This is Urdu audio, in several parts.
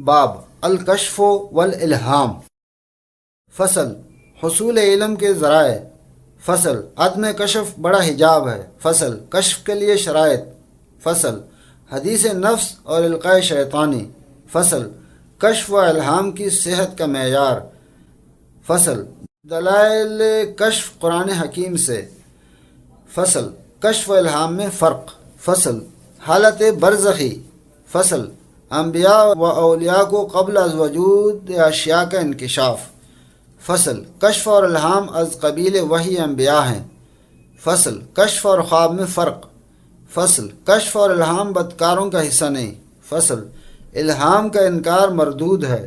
باب الکشف والالہام۔ فصل حصول علم کے ذرائع۔ فصل عدم کشف بڑا حجاب ہے۔ فصل کشف کے لیے شرائط۔ فصل حدیث نفس اور القاء شیطانی۔ فصل کشف و الہام کی صحت کا معیار۔ فصل دلائل کشف قرآن حکیم سے۔ فصل کشف و الہام میں فرق۔ فصل حالت برزخی۔ فصل انبیاء و اولیاء کو قبل از وجود اشیاء کا انکشاف۔ فصل کشف اور الہام از قبیل وحی انبیاء ہیں۔ فصل کشف اور خواب میں فرق۔ فصل کشف اور الہام بدکاروں کا حصہ نہیں۔ فصل الہام کا انکار مردود ہے۔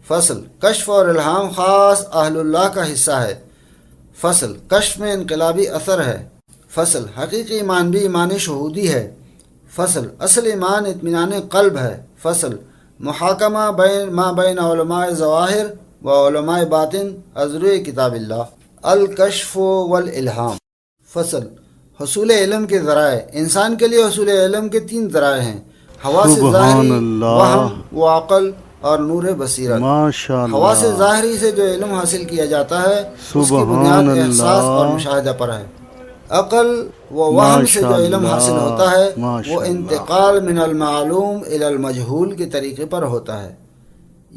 فصل کشف اور الہام خاص اہل اللہ کا حصہ ہے۔ فصل کشف میں انقلابی اثر ہے۔ فصل حقیقی ایمان بھی ایمان شہودی ہے۔ فصل اصل ایمان اطمینان قلب ہے۔ فصل محاکمہ بین علماء ظواہر و علماء باطن از روی کتاب اللہ۔ الکشف والالہام۔ فصل حصول علم کے ذرائع۔ انسان کے لیے حصول علم کے 3 ذرائع ہیں: حواس ظاہری، وہم و عقل اور نور بصیرت۔ حواس ظاہری سے جو علم حاصل کیا جاتا ہے اس کی بنیاد احساس اور مشاہدہ پر ہے۔ عقل و وہم سے جو علم حاصل ہوتا ہے وہ انتقال من المعلوم الی المجہول کے طریقے پر ہوتا ہے،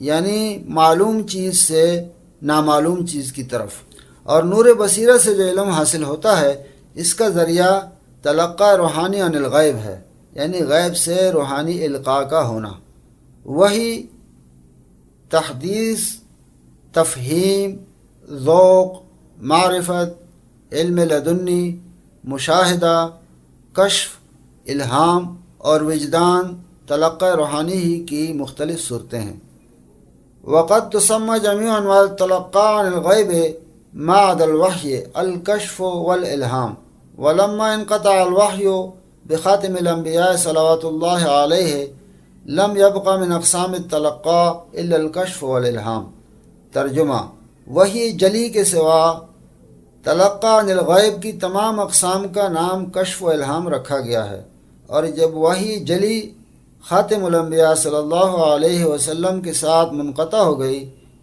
یعنی معلوم چیز سے نامعلوم چیز کی طرف۔ اور نور بصیرت سے جو علم حاصل ہوتا ہے اس کا ذریعہ تلقی روحانی عن الغیب ہے، یعنی غیب سے روحانی القاء کا ہونا۔ وہی تحدیث، تفہیم، ذوق، معرفت، علم لدنی، مشاہدہ، کشف، الہام اور وجدان تلقی روحانی ہی کی مختلف صورتیں ہیں۔ وقد تسمى جميع انواع التلقى عن الغیب ما عدا الوحی الکشف والالہام، ولما انقطع الوحی بخاتم الانبیاء صلوات اللہ علیہ لم يبقى من اقسام التلقى الا الکشف والالہام۔ ترجمہ: وحی جلی کے سوا تلقی عن الغیب کی تمام اقسام کا نام کشف و الہام رکھا گیا ہے، اور جب وحی جلی خاتم الانبیاء صلی اللہ علیہ وسلم کے ساتھ منقطع ہو گئی،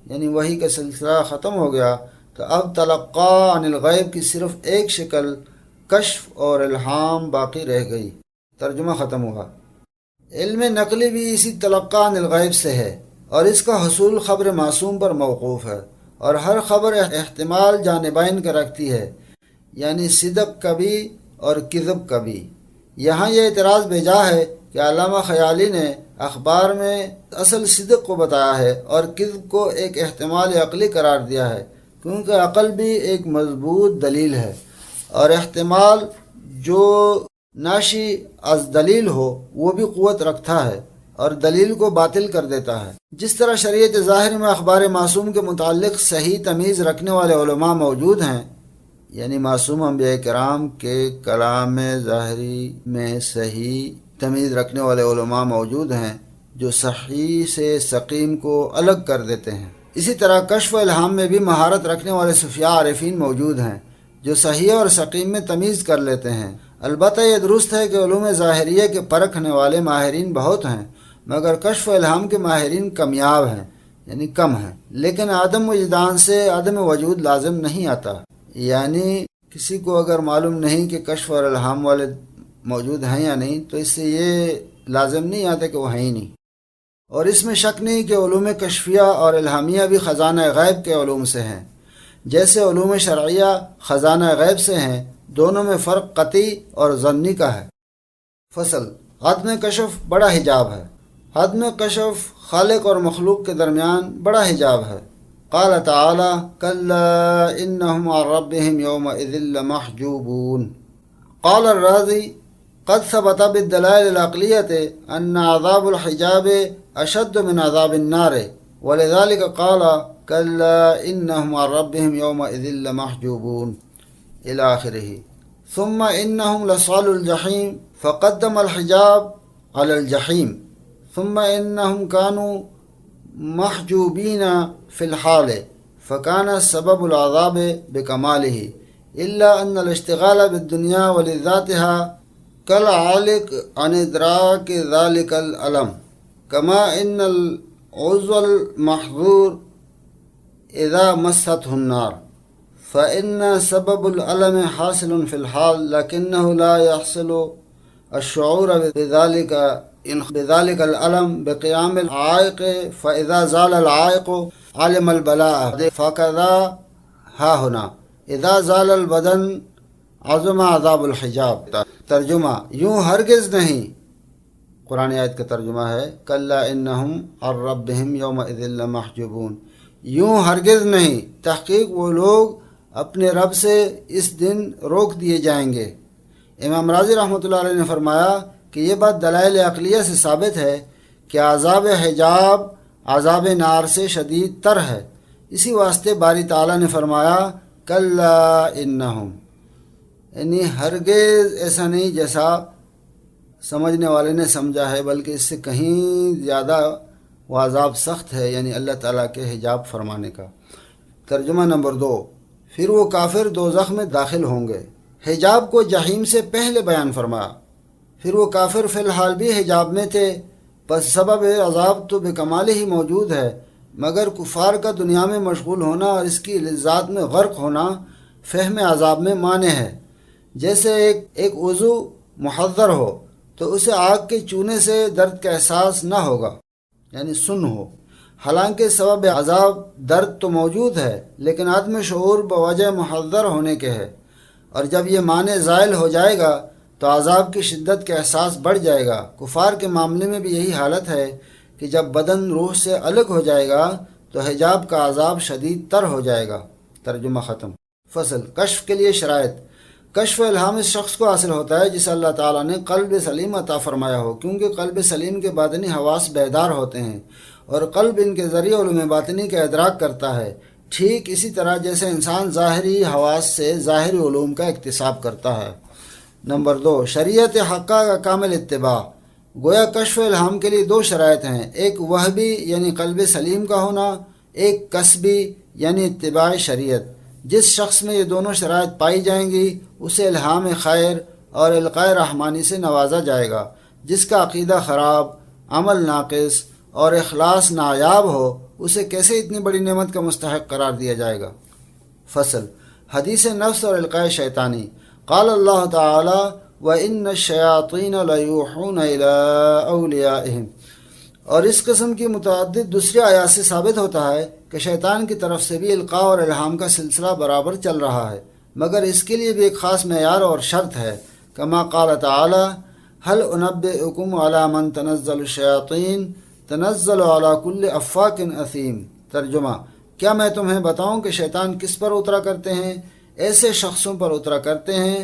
یعنی وحی کا سلسلہ ختم ہو گیا، تو اب تلقی عن الغیب کی صرف ایک شکل کشف اور الہام باقی رہ گئی۔ ترجمہ ختم ہوا۔ علم نقلی بھی اسی تلقی عن الغیب سے ہے، اور اس کا حصول خبر معصوم پر موقوف ہے، اور ہر خبر احتمال جانبین کا رکھتی ہے، یعنی صدق کا بھی اور کذب کا بھی۔ یہاں یہ اعتراض بیجا ہے کہ علامہ خیالی نے اخبار میں اصل صدق کو بتایا ہے اور کذب کو ایک احتمال عقلی قرار دیا ہے، کیونکہ عقل بھی ایک مضبوط دلیل ہے، اور احتمال جو ناشی از دلیل ہو وہ بھی قوت رکھتا ہے اور دلیل کو باطل کر دیتا ہے۔ جس طرح شریعت ظاہر میں اخبار معصوم کے متعلق صحیح تمیز رکھنے والے علماء موجود ہیں، یعنی معصوم انبیاء کرام کے کلام ظاہری میں صحیح تمیز رکھنے والے علماء موجود ہیں جو صحیح سے سقیم کو الگ کر دیتے ہیں، اسی طرح کشف و الہام میں بھی مہارت رکھنے والے صوفیاء عارفین موجود ہیں جو صحیح اور سقیم میں تمیز کر لیتے ہیں۔ البتہ یہ درست ہے کہ علوم ظاہریہ کے پرکھنے والے ماہرین بہت ہیں، مگر کشف و الہام کے ماہرین کمیاب ہیں، یعنی کم ہیں۔ لیکن عدم وجدان سے عدم وجود لازم نہیں آتا، یعنی کسی کو اگر معلوم نہیں کہ کشف اور الہام والے موجود ہیں یا نہیں تو اس سے یہ لازم نہیں آتا کہ وہ ہیں ہی نہیں۔ اور اس میں شک نہیں کہ علوم کشفیہ اور الہامیہ بھی خزانہ غیب کے علوم سے ہیں، جیسے علوم شرعیہ خزانہ غیب سے ہیں، دونوں میں فرق قطعی اور ظنی کا ہے۔ فصل عدم کشف بڑا حجاب ہے۔ عدم کشف خالق اور مخلوق کے درمیان بڑا حجاب ہے۔ قال تعالی کلا انہم عن ربہم یومئذ لمحجوبون۔ قال الرازی قد ثبت بالدلائل العقلیۃ ان عذاب الحجاب اشد من عذاب النار ولذلك قال کلا انہم عن ربہم یومئذ لمحجوبون الى آخرہ۔ ثم انہم لصال الجحیم فقدم الحجاب على الجحیم ثم انہم كانوا محجوبین فی الحال فكان سبب العذاب بکمالہ الا ان الاشتغال بالدنیا ولذاتها كالعالق عن ادراک ذلك العلم كما ان عضو المحظور اذا مسته النار فإن سبب الألم حاصل في الحال لكنه لا يحصل الشعور بذلك الألم بقيام العائق، فإذا زال العائق علم البلاء، فكذا ها هنا اذا زال البدن عظم عذاب الحجاب۔ ترجمہ، یوں ہرگز نہیں، قرآن آیت کا ترجمہ ہے کلا انہم عن ربہم یومئذ لمحجوبون، یوں ہرگز نہیں، تحقیق وہ لوگ اپنے رب سے اس دن روک دیے جائیں گے۔ امام راضی رحمۃ اللہ علیہ نے فرمایا کہ یہ بات دلائل عقلیہ سے ثابت ہے کہ عذاب حجاب عذاب نار سے شدید تر ہے، اسی واسطے باری تعالیٰ نے فرمایا کلا انہم، یعنی ہرگز ایسا نہیں جیسا سمجھنے والے نے سمجھا ہے، بلکہ اس سے کہیں زیادہ وہ عذاب سخت ہے، یعنی اللہ تعالیٰ کے حجاب فرمانے کا۔ ترجمہ نمبر 2، پھر وہ کافر دوزخ میں داخل ہوں گے۔ حجاب کو جہنم سے پہلے بیان فرمایا، پھر وہ کافر فی الحال بھی حجاب میں تھے، پس سبب عذاب تو بکمال ہی موجود ہے، مگر کفار کا دنیا میں مشغول ہونا اور اس کی لذات میں غرق ہونا فہم عذاب میں مانع ہے۔ جیسے ایک عضو محضر ہو تو اسے آگ کے چونے سے درد کا احساس نہ ہوگا، یعنی سن ہو، حالانکہ سبب عذاب درد تو موجود ہے، لیکن عدم شعور بوجہ محضر ہونے کے ہے، اور جب یہ معنی زائل ہو جائے گا تو عذاب کی شدت کا احساس بڑھ جائے گا۔ کفار کے معاملے میں بھی یہی حالت ہے کہ جب بدن روح سے الگ ہو جائے گا تو حجاب کا عذاب شدید تر ہو جائے گا۔ ترجمہ ختم۔ فصل، کشف کے لیے شرائط۔ کشف و الہام اس شخص کو حاصل ہوتا ہے جسے اللہ تعالیٰ نے قلب سلیم عطا فرمایا ہو، کیونکہ قلب سلیم کے باطنی حواس بیدار ہوتے ہیں اور قلب ان کے ذریعے علوم باطنی کا ادراک کرتا ہے، ٹھیک اسی طرح جیسے انسان ظاہری حواس سے ظاہری علوم کا اکتساب کرتا ہے۔ نمبر 2، شریعت حقہ کا کامل اتباع۔ گویا کشف و الہام کے لیے 2 شرائط ہیں، ایک وہبی یعنی قلب سلیم کا ہونا، ایک کسبی یعنی اتباع شریعت۔ جس شخص میں یہ دونوں شرائط پائی جائیں گی اسے الہام خیر اور القاء رحمانی سے نوازا جائے گا۔ جس کا عقیدہ خراب، عمل ناقص اور اخلاص نایاب ہو، اسے کیسے اتنی بڑی نعمت کا مستحق قرار دیا جائے گا؟ فصل، حدیث نفس اور القاء شیطانی۔ قال اللہ تعالی وَإِنَّ الشَّيَاطِينَ لَيُوحُونَ إِلَىٰ أَوْلِيَائِهِمْ، اور اس قسم کی متعدد دوسری آیات سے ثابت ہوتا ہے کہ شیطان کی طرف سے بھی القاء اور الہام کا سلسلہ برابر چل رہا ہے، مگر اس کے لیے بھی ایک خاص معیار اور شرط ہے، کما قال تعالی هل أنبئكم على من تنزل الشیاطین تنزل على كل افاک اثیم۔ ترجمہ، کیا میں تمہیں بتاؤں کہ شیطان کس پر اترا کرتے ہیں؟ ایسے شخصوں پر اترا کرتے ہیں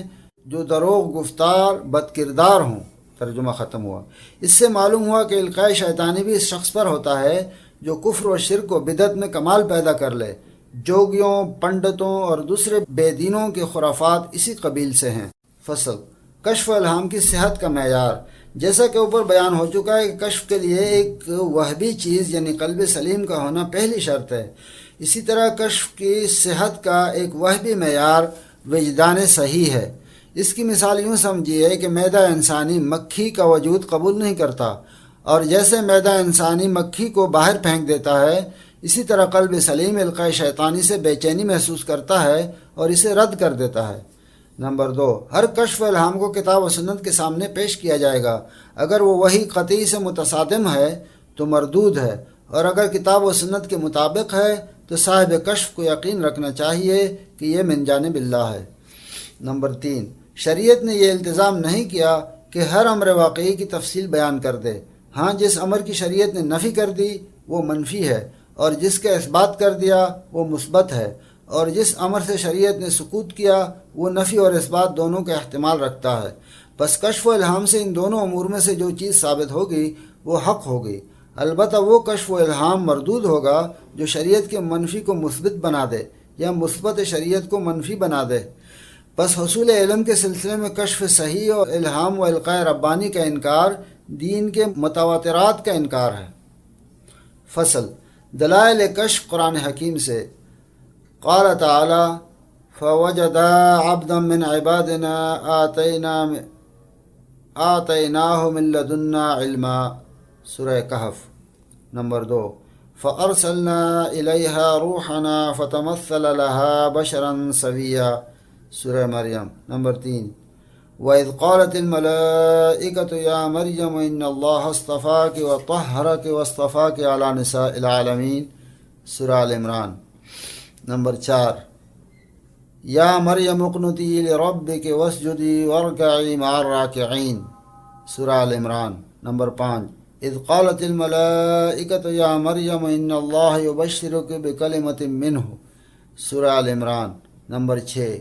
جو دروغ گفتار بد کردار ہوں۔ ترجمہ ختم ہوا۔ اس سے معلوم ہوا کہ القاء شیطانی بھی اس شخص پر ہوتا ہے جو کفر و شرک و بدعت میں کمال پیدا کر لے۔ جوگیوں، پنڈتوں اور دوسرے بے دینوں کے خرافات اسی قبیل سے ہیں۔ فصل، کشف و الہام کی صحت کا معیار۔ جیسا کہ اوپر بیان ہو چکا ہے کہ کشف کے لیے ایک وہبی چیز یعنی قلب سلیم کا ہونا پہلی شرط ہے، اسی طرح کشف کی صحت کا ایک وہبی معیار وجدان صحیح ہے۔ اس کی مثال یوں سمجھیے کہ معدہ انسانی مکھی کا وجود قبول نہیں کرتا، اور جیسے معدہ انسانی مکھی کو باہر پھینک دیتا ہے، اسی طرح قلب سلیم القاء شیطانی سے بے چینی محسوس کرتا ہے اور اسے رد کر دیتا ہے۔ نمبر 2، ہر کشف و الہام کو کتاب و سنت کے سامنے پیش کیا جائے گا۔ اگر وہ وحی قطعی سے متصادم ہے تو مردود ہے، اور اگر کتاب و سنت کے مطابق ہے تو صاحب کشف کو یقین رکھنا چاہیے کہ یہ من جانب اللہ ہے۔ نمبر 3، شریعت نے یہ التزام نہیں کیا کہ ہر امر واقعی کی تفصیل بیان کر دے۔ ہاں، جس امر کی شریعت نے نفی کر دی وہ منفی ہے، اور جس کا اثبات کر دیا وہ مثبت ہے، اور جس امر سے شریعت نے سکوت کیا وہ نفی اور اثبات دونوں کا احتمال رکھتا ہے۔ بس کشف و الہام سے ان دونوں امور میں سے جو چیز ثابت ہوگی وہ حق ہوگی، البتہ وہ کشف و الہام مردود ہوگا جو شریعت کے منفی کو مثبت بنا دے یا مثبت شریعت کو منفی بنا دے۔ بس حصول علم کے سلسلے میں کشف صحیح اور الہام و القاء ربانی کا انکار دین کے متواترات کا انکار ہے۔ فصل، دلائل کشف قرآن حکیم سے۔ قال تعالی فوجدا عبدا من عبادنا آتیناہ من لدنا علما، سورہ کہف۔ نمبر 2، فَأَرْسَلْنَا إِلَيْهَا رُوحَنَا فَتَمَثَّلَ لَهَا بَشَرًا سَوِيًّا، سورہ مریم۔ نمبر 3، وَإِذْ قَالَتِ الْمَلَائِكَةُ يَا مَرْيَمُ إِنَّ اللَّهَ اصْطَفَاكِ وَطَهَّرَكِ وَاصْطَفَاكِ عَلَى نِسَاءِ الْعَالَمِينَ، سورہ آل عمران۔ نمبر 4، یا مریم اقنتی لربک واسجدی وارکعی مع الراکعین، سورہ آل عمران۔ نمبر 5، اذ قالت الملائکۃ یا مریم ان اللہ یبشرک بکلمۃ منہ، سورہ آل عمران۔ نمبر 6،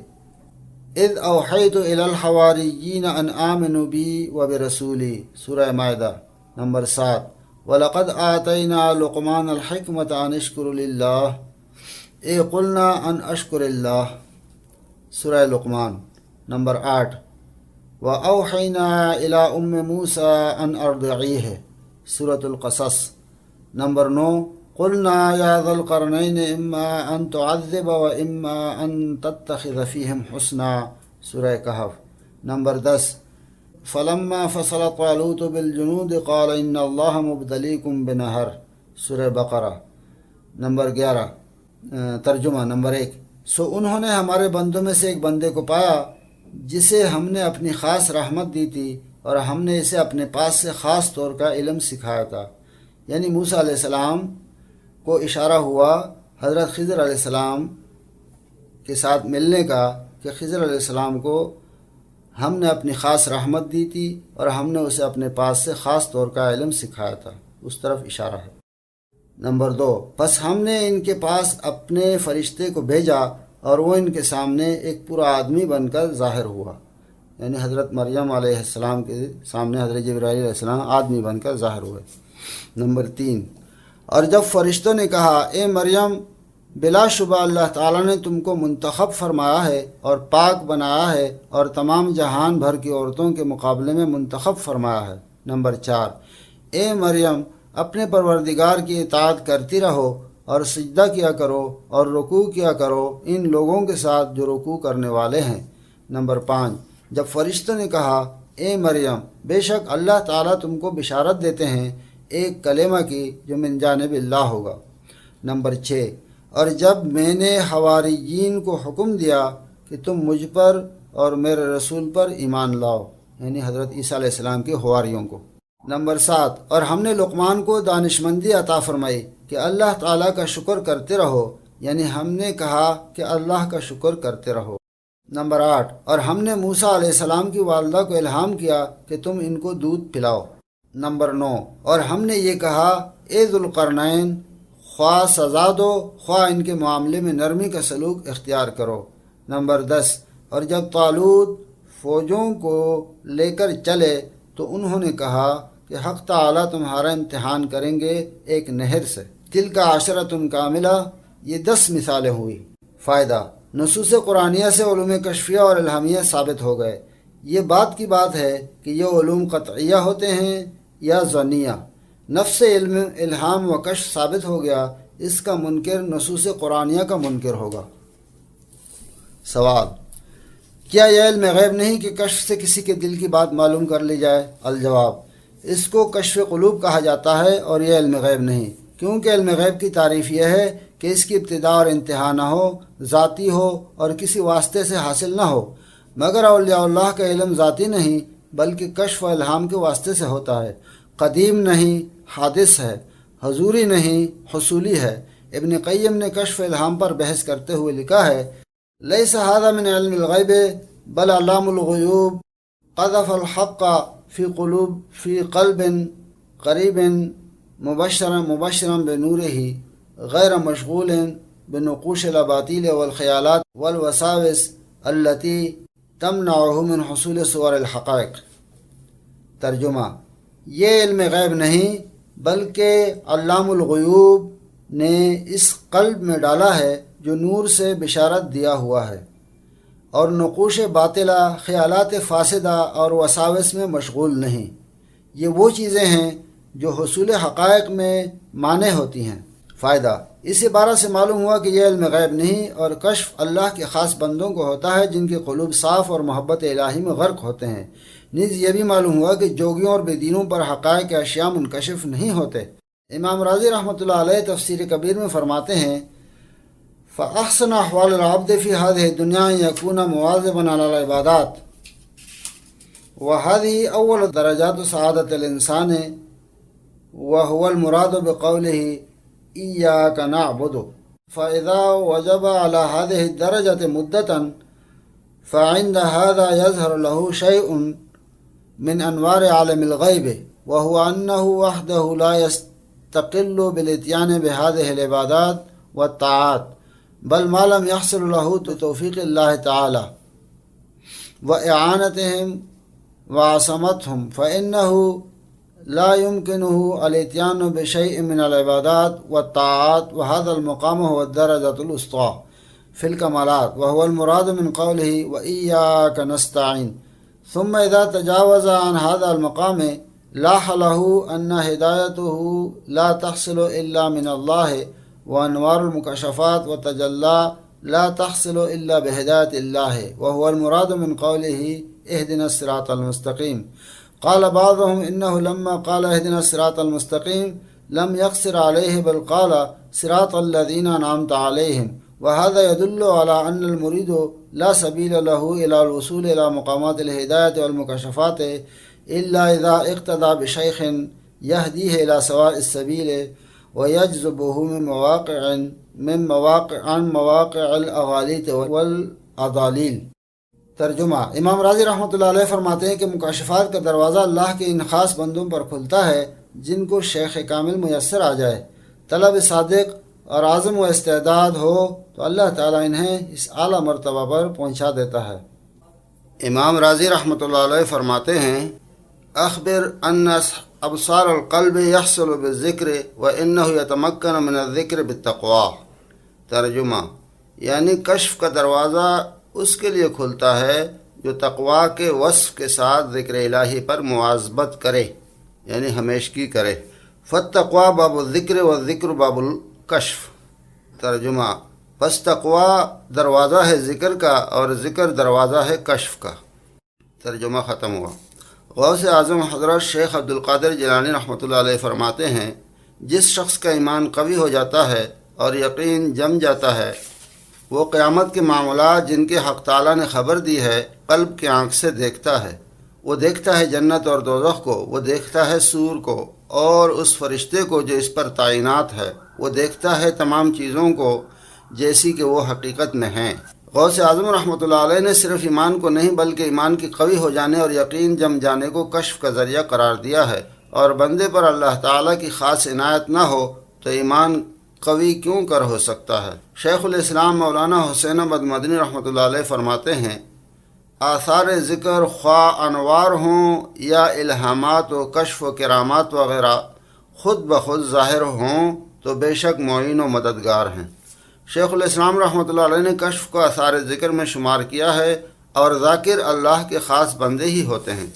اذ اوحیت الی الحواریین ان آمنوا بی وبرسولی، سورہ مائدہ۔ نمبر 7، وَلَقَدْ آتَيْنَا لُقْمَانَ الْحِكْمَةَ أَنِ اشْكُرْ لِلَّهِ اے قُلْنَا أَنْ أَشْكُرِ اللَّهِ، سورہ لقمان۔ نمبر 8، وَأَوْحَيْنَا إِلَىٰ أُمِّ مُوسَىٰ أَنْ أَرْضِعِيهِ، سورۃ القصص۔ نمبر 9، قُلْنَا يَا ذَا الْقَرْنَيْنِ إِمَّا أَن تُعَذِّبَ وَإِمَّا أَن تَتَّخِذَ فِيهِمْ حُسْنًا، سورہ کہف۔ نمبر 10، فَلَمَّا فَصَلَ طَالُوتُ بِالْجُنُودِ قَالَ إِنَّ اللَّهَ مُبْتَلِيكُم بِنَہر، سورہ بقرہ۔ نمبر 11 ترجمہ۔ نمبر 1، سو انہوں نے ہمارے بندوں میں سے ایک بندے کو پایا جسے ہم نے اپنی خاص رحمت دی تھی اور ہم نے اسے اپنے پاس سے خاص طور کا علم سکھایا تھا، یعنی موسیٰ علیہ السلام کو اشارہ ہوا حضرت خضر علیہ السلام کے ساتھ ملنے کا، کہ خضر علیہ السلام کو ہم نے اپنی خاص رحمت دی تھی اور ہم نے اسے اپنے پاس سے خاص طور کا علم سکھایا تھا، اس طرف اشارہ ہے۔ نمبر 2، پس ہم نے ان کے پاس اپنے فرشتے کو بھیجا اور وہ ان کے سامنے ایک پورا آدمی بن کر ظاہر ہوا، یعنی حضرت مریم علیہ السلام کے سامنے حضرت جبرائیل علیہ السلام آدمی بن کر ظاہر ہوئے۔ نمبر 3، اور جب فرشتوں نے کہا اے مریم بلا شبہ اللہ تعالیٰ نے تم کو منتخب فرمایا ہے اور پاک بنایا ہے اور تمام جہان بھر کی عورتوں کے مقابلے میں منتخب فرمایا ہے۔ نمبر 4، اے مریم اپنے پروردگار کی اطاعت کرتی رہو اور سجدہ کیا کرو اور رکوع کیا کرو ان لوگوں کے ساتھ جو رکوع کرنے والے ہیں۔ نمبر 5، جب فرشتوں نے کہا اے مریم بے شک اللہ تعالیٰ تم کو بشارت دیتے ہیں ایک کلمہ کی جو من جانب اللہ ہوگا۔ نمبر 6، اور جب میں نے حواریین کو حکم دیا کہ تم مجھ پر اور میرے رسول پر ایمان لاؤ، یعنی حضرت عیسیٰ علیہ السلام کے حواریوں کو۔ نمبر 7، اور ہم نے لقمان کو دانشمندی عطا فرمائی کہ اللہ تعالیٰ کا شکر کرتے رہو، یعنی ہم نے کہا کہ اللہ کا شکر کرتے رہو۔ نمبر 8، اور ہم نے موسیٰ علیہ السلام کی والدہ کو الہام کیا کہ تم ان کو دودھ پلاؤ۔ نمبر 9، اور ہم نے یہ کہا اے ذوالقرنین خواہ سزا دو خواہ ان کے معاملے میں نرمی کا سلوک اختیار کرو۔ نمبر 10، اور جب طالوت فوجوں کو لے کر چلے تو انہوں نے کہا کہ حق تعالیٰ تمہارا امتحان کریں گے ایک نہر سے۔ تلک عشرۃ کاملہ، یہ 10 مثالیں ہوئی۔ فائدہ، نصوص قرآنیہ سے علوم کشفیہ اور الہامیہ ثابت ہو گئے۔ یہ بات کی بات ہے کہ یہ علوم قطعیہ ہوتے ہیں یا ظنیہ۔ نفس علم الہام و کشف ثابت ہو گیا، اس کا منکر نصوص قرآنیہ کا منکر ہوگا۔ سوال، کیا یہ علم غیب نہیں کہ کشف سے کسی کے دل کی بات معلوم کر لی جائے؟ الجواب، اس کو کشف قلوب کہا جاتا ہے اور یہ علم غیب نہیں، کیونکہ علم غیب کی تعریف یہ ہے کہ اس کی ابتدا اور انتہا نہ ہو، ذاتی ہو اور کسی واسطے سے حاصل نہ ہو۔ مگر اولیاء اللہ کا علم ذاتی نہیں بلکہ کشف و الہام کے واسطے سے ہوتا ہے، قدیم نہیں حادث ہے، حضوری نہیں حصولی ہے۔ ابن قیم نے کشف الہام پر بحث کرتے ہوئے لکھا ہے، لیس ھذا من علم الغیب بل علام الغیوب قذف الحق فی قلب قریب مبشرا بنورہ غیر مشغول بنقوش الاباطیل والخیالات والوساوس التي تمنعه من حصول صور الحقائق۔ ترجمہ، یہ علم غیب نہیں بلکہ علام الغیوب نے اس قلب میں ڈالا ہے جو نور سے بشارت دیا ہوا ہے اور نقوش باطلہ، خیالات فاسدہ اور وساوس میں مشغول نہیں۔ یہ وہ چیزیں ہیں جو حصول حقائق میں مانع ہوتی ہیں۔ فائدہ، اس عبارہ سے معلوم ہوا کہ یہ علم غیب نہیں اور کشف اللہ کے خاص بندوں کو ہوتا ہے جن کے قلوب صاف اور محبت الہی میں غرق ہوتے ہیں۔ نیز یہ بھی معلوم ہوا کہ جوگیوں اور بے دینوں پر حقائق اشیاء منکشف نہیں ہوتے۔ امام راضی رحمۃ اللہ علیہ تفسیر کبیر میں فرماتے ہیں فَأَحْسَنُ أَحْوَالِ الْعَبْدِ فِي هَذِهِ الدُّنْيَا أَن يَكُونَ مُوَاظِبًا عَلَى الْعِبَادَاتِ وَهَذِهِ أَوَّلُ دَرَجَاتِ سَعَادَةِ الْإِنسَانِ وهو المراد بقوله إياك نعبد فإذا وجب على هذه الدرجة مدة فعند هذا يظهر له شيء من أنوار عالم الغيب وهو أنه وحده لا يستقل بالإتيان بهذه العبادات والطاعات بل ما لم يحصل له بتوفيق الله تعالى وإعانتهم وعصمتهم فإنه لا يمكنه الاتيان بشيء من العبادات والطاعات وهذا المقام هو الدرجة الوسطى في الكمالات وهو المراد من قوله وإياك نستعين ثم إذا تجاوز عن هذا المقام لاح له أن هدايته لا تحصل إلا من الله وأنوار المكشفات والتجلى لا تحصل إلا بهداية الله وهو المراد من قوله اهدنا الصراط المستقيم. قال بعضهم إنه لما قال اهدنا الصراط المستقيم لم يقصر عليه بل قال صراط الذين أنعمت عليهم وهذا يدل على أن المريد لا سبيل له إلى الوصول إلى مقامات الهداية والمكشفات إلا إذا اقتدى بشيخ يهديه إلى سواء السبيل ويجذبه من مواقع الأغاليط والأضاليل. ترجمہ: امام راضی رحمۃ اللہ علیہ فرماتے ہیں کہ مکاشفات کا دروازہ اللہ کے ان خاص بندوں پر کھلتا ہے جن کو شیخ کامل میسر آ جائے، طلب صادق اور عزم و استعداد ہو تو اللہ تعالیٰ انہیں اس اعلیٰ مرتبہ پر پہنچا دیتا ہے۔ امام راضی رحمۃ اللہ علیہ فرماتے ہیں اخبر ان ابصار القلب يحصل بالذکر وانه يتمكن من الذکر بالتقوی۔ ترجمہ: یعنی کشف کا دروازہ اس کے لیے کھلتا ہے جو تقوی کے وصف کے ساتھ ذکر الہی پر مواظبت کرے، یعنی ہمیشگی کرے۔ فالتقوی باب الذکر والذکر باب الکشف۔ ترجمہ: پس تقوی دروازہ ہے ذکر کا اور ذکر دروازہ ہے کشف کا۔ ترجمہ ختم ہوا۔ غوث اعظم حضرت شیخ عبد القادر جیلانی رحمۃ اللہ علیہ فرماتے ہیں جس شخص کا ایمان قوی ہو جاتا ہے اور یقین جم جاتا ہے وہ قیامت کے معاملات جن کے حق تعالیٰ نے خبر دی ہے قلب کی آنکھ سے دیکھتا ہے۔ وہ دیکھتا ہے جنت اور دوزخ کو، وہ دیکھتا ہے سور کو اور اس فرشتے کو جو اس پر تعینات ہے، وہ دیکھتا ہے تمام چیزوں کو جیسی کہ وہ حقیقت میں ہیں۔ غوث اعظم رحمۃ اللہ علیہ نے صرف ایمان کو نہیں بلکہ ایمان کی قوی ہو جانے اور یقین جم جانے کو کشف کا ذریعہ قرار دیا ہے، اور بندے پر اللہ تعالیٰ کی خاص عنایت نہ ہو تو ایمان قوی کیوں کر ہو سکتا ہے۔ شیخ الاسلام مولانا حسین احمد مدنی رحمۃ اللہ علیہ فرماتے ہیں آثار ذکر خواہ انوار ہوں یا الہامات و کشف و کرامات وغیرہ خود بخود ظاہر ہوں تو بے شک معین و مددگار ہیں۔ شیخ الاسلام رحمۃ اللہ علیہ نے کشف کو آثار ذکر میں شمار کیا ہے اور ذاکر اللہ کے خاص بندے ہی ہوتے ہیں۔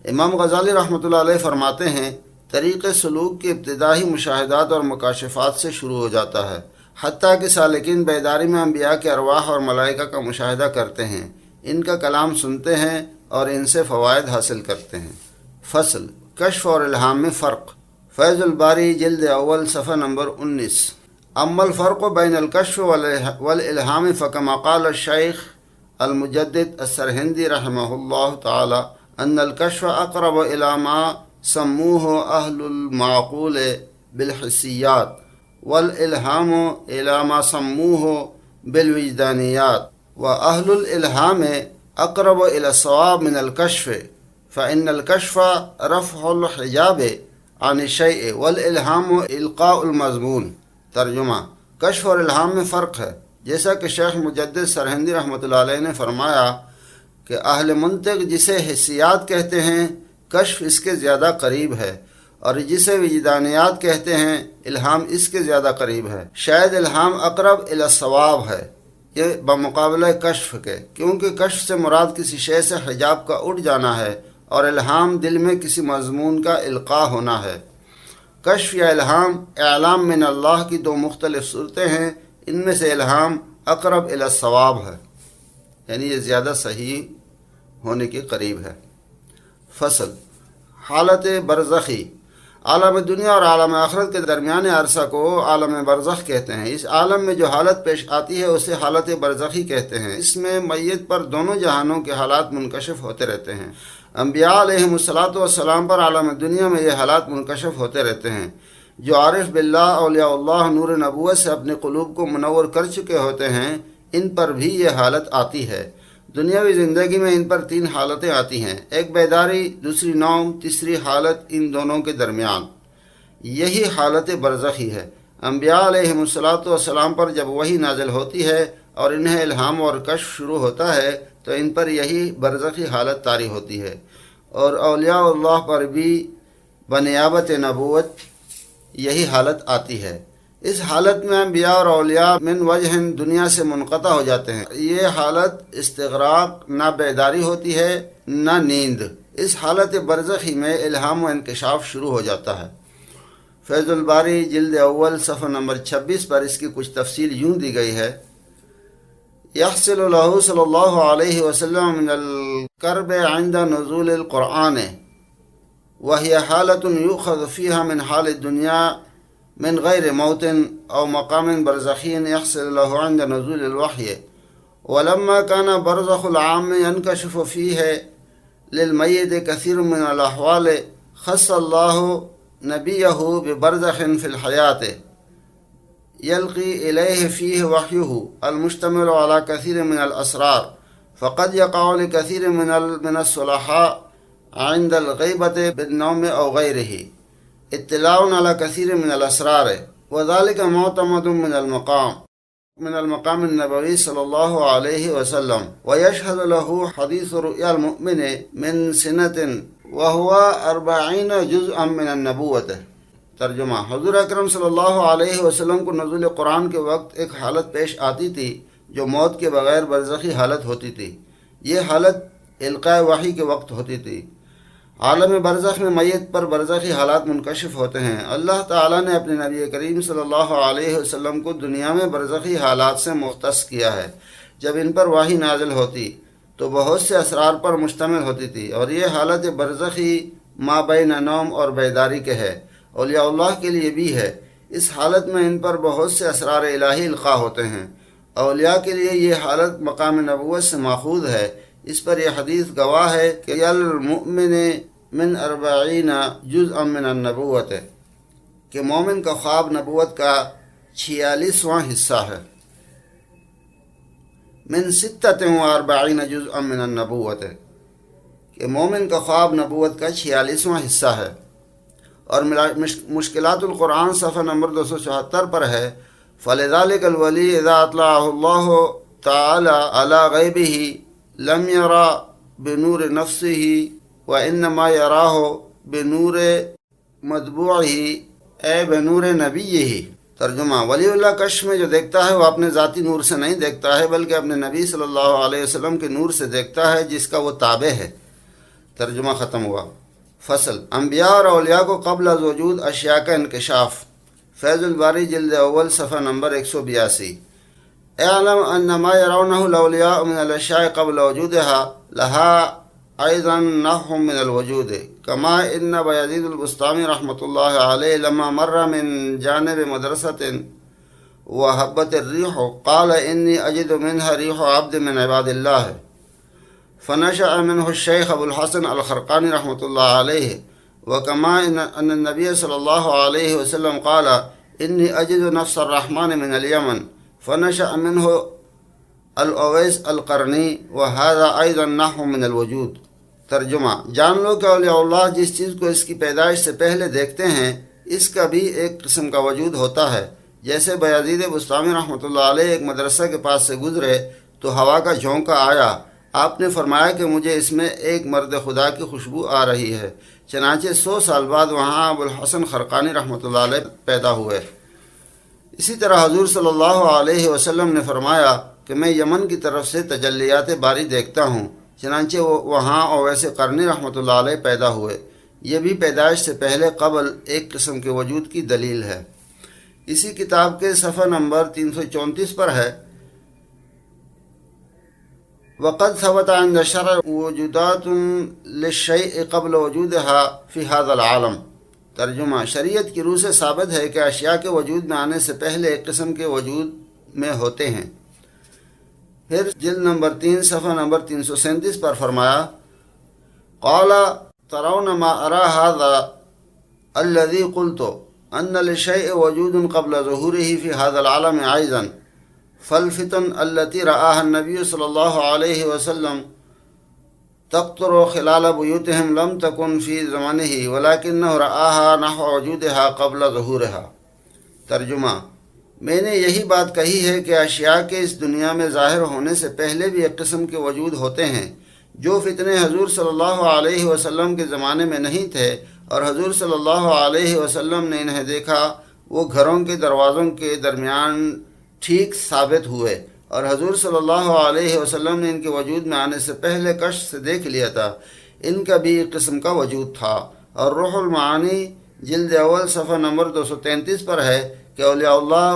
امام غزالی رحمۃ اللہ علیہ فرماتے ہیں طریق سلوک کی ابتدائی مشاہدات اور مکاشفات سے شروع ہو جاتا ہے، حتیٰ کہ سالکین بیداری میں انبیاء کے ارواح اور ملائکہ کا مشاہدہ کرتے ہیں، ان کا کلام سنتے ہیں اور ان سے فوائد حاصل کرتے ہیں۔ فصل: کشف اور الہام میں فرق۔ فیض الباری جلد اول صفحہ نمبر 19۔ اما الفرق بین الکشف والالہام فکما قال الشیخ المجدد السرہندی رحمہ اللہ تعالی ان الکشف اقرب الی ما سموه اہل المعقول بالحسیات والالہام الی ما سموه بالوجدانیات واہل الالہام اقرب الی الصواب من الکشف فان الکشف رفع الحجاب عن الشیء والالہام القاء المضمون۔ ترجمہ: کشف اور الہام میں فرق ہے، جیسا کہ شیخ مجدد سرہندی رحمۃ اللہ علیہ نے فرمایا کہ اہل منطق جسے حسیات کہتے ہیں کشف اس کے زیادہ قریب ہے، اور جسے وجدانیات کہتے ہیں الہام اس کے زیادہ قریب ہے۔ شاید الہام اقرب الی الصواب ہے یہ بمقابلہ کشف کے، کیونکہ کشف سے مراد کسی شے سے حجاب کا اٹھ جانا ہے اور الہام دل میں کسی مضمون کا القاء ہونا ہے۔ کشف یا الہام اعلام من اللہ کی دو مختلف صورتیں ہیں، ان میں سے الہام اقرب الی الصواب ہے، یعنی یہ زیادہ صحیح ہونے کے قریب ہے۔ فصل: حالت برزخی۔ عالم دنیا اور عالم آخرت کے درمیان عرصہ کو عالم برزخ کہتے ہیں۔ اس عالم میں جو حالت پیش آتی ہے اسے حالت برزخی کہتے ہیں۔ اس میں میت پر دونوں جہانوں کے حالات منکشف ہوتے رہتے ہیں۔ انبیاء علیہم الصلاۃ والسلام پر عالم دنیا میں یہ حالات منکشف ہوتے رہتے ہیں۔ جو عارف باللہ اولیاء اللہ نور نبوت سے اپنے قلوب کو منور کر چکے ہوتے ہیں ان پر بھی یہ حالت آتی ہے۔ دنیاوی زندگی میں ان پر 3 حالتیں آتی ہیں، ایک بیداری، دوسری نوم، تیسری حالت ان دونوں کے درمیان، یہی حالت برزخی ہے۔ انبیاء علیہم الصلاۃ والسلام پر جب وحی نازل ہوتی ہے اور انہیں الہام اور کشف شروع ہوتا ہے تو ان پر یہی برزخی حالت طاری ہوتی ہے، اور اولیاء اللہ پر بھی بنیابت نبوت یہی حالت آتی ہے۔ اس حالت میں انبیاء اور اولیاء من وجہ دنیا سے منقطع ہو جاتے ہیں۔ یہ حالت استغراق، نہ بیداری ہوتی ہے نہ نیند۔ اس حالت برزخی میں الہام و انکشاف شروع ہو جاتا ہے۔ فیض الباری جلد اول صفحہ نمبر 26 پر اس کی کچھ تفصیل یوں دی گئی ہے: یحصل له صلی اللہ علیہ وسلم من الکرب عند نزول القرآن وهي حالة يؤخذ فيها من حال الدنيا من غير موت أو مقام برزخي يحصل له عند نزول الوحي. ولما كان برزخ العام ينكشف فيه للميت كثير من الأحوال خص الله نبيه ببرزخ في الحياة يلقي إليه فيه وحيه المشتمل على كثير من الأسرار، فقد يقع لكثير من الصلحاء عند الغيبة بالنوم أو غيره اطلاع على كثير من الأسرار، وذلك معتمد من المقام النبوي صلى الله عليه وسلم، ويشهد له حديث رؤيا المؤمن من سنة وهو 40 جزءا من النبوة. ترجمہ: حضور اکرم صلی اللہ علیہ وسلم کو نزول قرآن کے وقت ایک حالت پیش آتی تھی جو موت کے بغیر برزخی حالت ہوتی تھی۔ یہ حالت القاء وحی کے وقت ہوتی تھی۔ عالم برزخ میں میت پر برزخی حالات منکشف ہوتے ہیں۔ اللہ تعالیٰ نے اپنے نبی کریم صلی اللہ علیہ وسلم کو دنیا میں برزخی حالات سے مختص کیا ہے۔ جب ان پر وحی نازل ہوتی تو بہت سے اسرار پر مشتمل ہوتی تھی، اور یہ حالت برزخی ما بین نوم اور بیداری کے ہے۔ اولیاء اللہ کے لیے بھی ہے۔ اس حالت میں ان پر بہت سے اسرار الہی القاء ہوتے ہیں۔ اولیاء کے لیے یہ حالت مقام نبوت سے ماخوذ ہے۔ اس پر یہ حدیث گواہ ہے کہ المؤمن من 40 جزءا من النبوت، کہ مومن کا خواب نبوت کا 46واں حصہ ہے۔ من 46 جزءا من النبوت، کہ مومن کا خواب نبوت کا 46واں حصہ ہے۔ اور مشکلات القرآن صفحہ نمبر 274 پر ہے: فَلِذَلِكَ الْوَلِيُّ إِذَا أَطْلَعَهُ اللَّهُ تَعَالَى عَلَى غَيْبِهِ لَمْ يَرَى بِنُورِ نَفْسِهِ وَإِنَّمَا يَرَاهُ بِنُورِ مَطْبُوعِهِ اے بنور نبیہ۔ ترجمہ: ولی اللہ کشف میں جو دیکھتا ہے وہ اپنے ذاتی نور سے نہیں دیکھتا ہے، بلکہ اپنے نبی صلی اللہ علیہ وسلم کے نور سے دیکھتا ہے جس کا وہ تابع ہے۔ ترجمہ ختم ہوا۔ فصل: انبیاء اور اولیاء کو قبل از وجود اشیاء کا انکشاف۔ فیض الباری جلد اول صفحہ نمبر 182: اعلم ان ما يرونه الاولیاء من الاشیاء قبل وجودها لها ايضا نحو من الوجود، كما ان بيزيد البسطامي رحمۃ اللہ علیہ لما مر من جانب مدرسة وهبت الريح قال اني اجد منها ريح عبد من عباد الله، فنشأ منه الشيخ ابو الحسن الخرقاني رحمۃ اللہ علیہ، وكما ان النبي صلی اللہ علیہ وسلم قال اني اجد نفس الرحمن من اليمن، فنشأ منه الاویس القرنی، وهذا ايضا نحو من الوجود۔ ترجمہ: جان لو کہ اولیاء اللہ جس چیز کو اس کی پیدائش سے پہلے دیکھتے ہیں اس کا بھی ایک قسم کا وجود ہوتا ہے۔ جیسے بایزید بسطامی رحمۃ اللہ علیہ ایک مدرسہ کے پاس سے گزرے تو ہوا کا جھونکا آیا، آپ نے فرمایا کہ مجھے اس میں ایک مرد خدا کی خوشبو آ رہی ہے۔ چنانچہ 100 سال بعد وہاں ابو الحسن خرقانی رحمۃ اللہ علیہ پیدا ہوئے۔ اسی طرح حضور صلی اللہ علیہ وسلم نے فرمایا کہ میں یمن کی طرف سے تجلیات باری دیکھتا ہوں، چنانچہ وہاں اویس قرنی رحمۃ اللہ علیہ پیدا ہوئے۔ یہ بھی پیدائش سے پہلے قبل ایک قسم کے وجود کی دلیل ہے۔ اسی کتاب کے صفحہ نمبر 334 پر ہے: وقد ثبت عند الشرع وجودات للشيء قبل وجودها في هذا العالم، ترجمہ، شریعت کی روح سے ثابت ہے کہ اشیاء کے وجود میں آنے سے پہلے ایک قسم کے وجود میں ہوتے ہیں۔ پھر جلد نمبر 3 صفحہ نمبر 337 پر فرمایا، قال ترون ما ارى هذا الذي قلت ان للشيء وجود قبل ظهوره في هذا العالم عيزا، فالفتن التي رآها النبي صلى الله عليه وسلم تقطر خلال بيوتهم لم تكن في زمانه ولكنه رآها نحو وجودها قبل ظهورها۔ ترجمہ، میں نے یہی بات کہی ہے کہ اشیاء کے اس دنیا میں ظاہر ہونے سے پہلے بھی ایک قسم کے وجود ہوتے ہیں جو فتنے حضور صلی اللہ علیہ وسلم کے زمانے میں نہیں تھے، اور حضور صلی اللہ علیہ وسلم نے انہیں دیکھا، وہ گھروں کے دروازوں کے درمیان ٹھیک ثابت ہوئے، اور حضور صلی اللہ علیہ وسلم نے ان کے وجود میں آنے سے پہلے کشف سے دیکھ لیا تھا، ان کا بھی ایک قسم کا وجود تھا۔ اور روح المعانی جلد اول صفحہ نمبر 233 پر ہے کہ اولیاء اللہ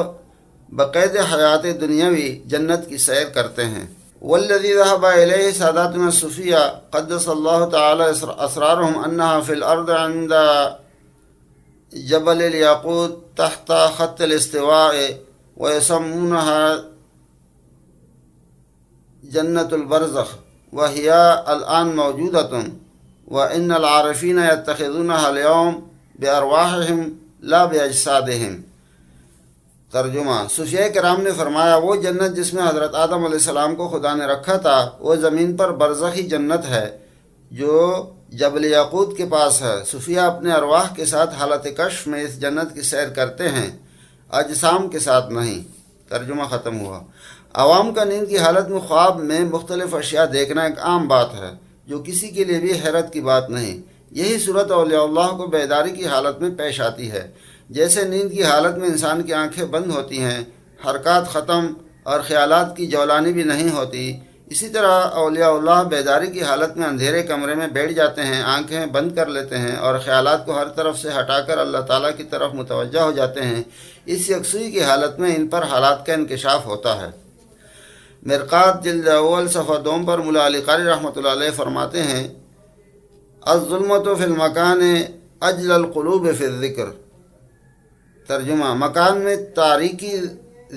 بقید حیات دنیاوی جنت کی سیر کرتے ہیں۔ والذی ذهب الیہ ساداتنا الصوفیہ قدس اللہ تعالی اسرارهم انہا فی الارض عند جبل الیاقوت تحت خط الاستواء ویسمونها جنت البرزخ وهي الآن موجودة وإن العارفين يتخذونها اليوم بأرواحهم لا بأجسادهم۔ ترجمہ، صوفیہ کرام نے فرمایا، وہ جنت جس میں حضرت آدم علیہ السلام کو خدا نے رکھا تھا، وہ زمین پر برزخی جنت ہے جو جبل یاقوت کے پاس ہے۔ صوفیہ اپنے ارواح کے ساتھ حالت کشف میں اس جنت کی سیر کرتے ہیں، اجسام کے ساتھ نہیں۔ ترجمہ ختم ہوا۔ عوام کا نیند کی حالت میں خواب میں مختلف اشیاء دیکھنا ایک عام بات ہے جو کسی کے لیے بھی حیرت کی بات نہیں۔ یہی صورت اولیاء اللہ کو بیداری کی حالت میں پیش آتی ہے۔ جیسے نیند کی حالت میں انسان کی آنکھیں بند ہوتی ہیں، حرکات ختم اور خیالات کی جولانی بھی نہیں ہوتی، اسی طرح اولیاء اللہ بیداری کی حالت میں اندھیرے کمرے میں بیٹھ جاتے ہیں، آنکھیں بند کر لیتے ہیں اور خیالات کو ہر طرف سے ہٹا کر اللہ تعالیٰ کی طرف متوجہ ہو جاتے ہیں۔ اس یکسوئی کی حالت میں ان پر حالات کا انکشاف ہوتا ہے۔ مرقات جلد اول صفحہ 2 پر ملا علی قاری رحمۃ اللہ علیہ فرماتے ہیں، الظلمۃ فی المکان اجل القلوب فی الذکر۔ ترجمہ، مکان میں تاریکی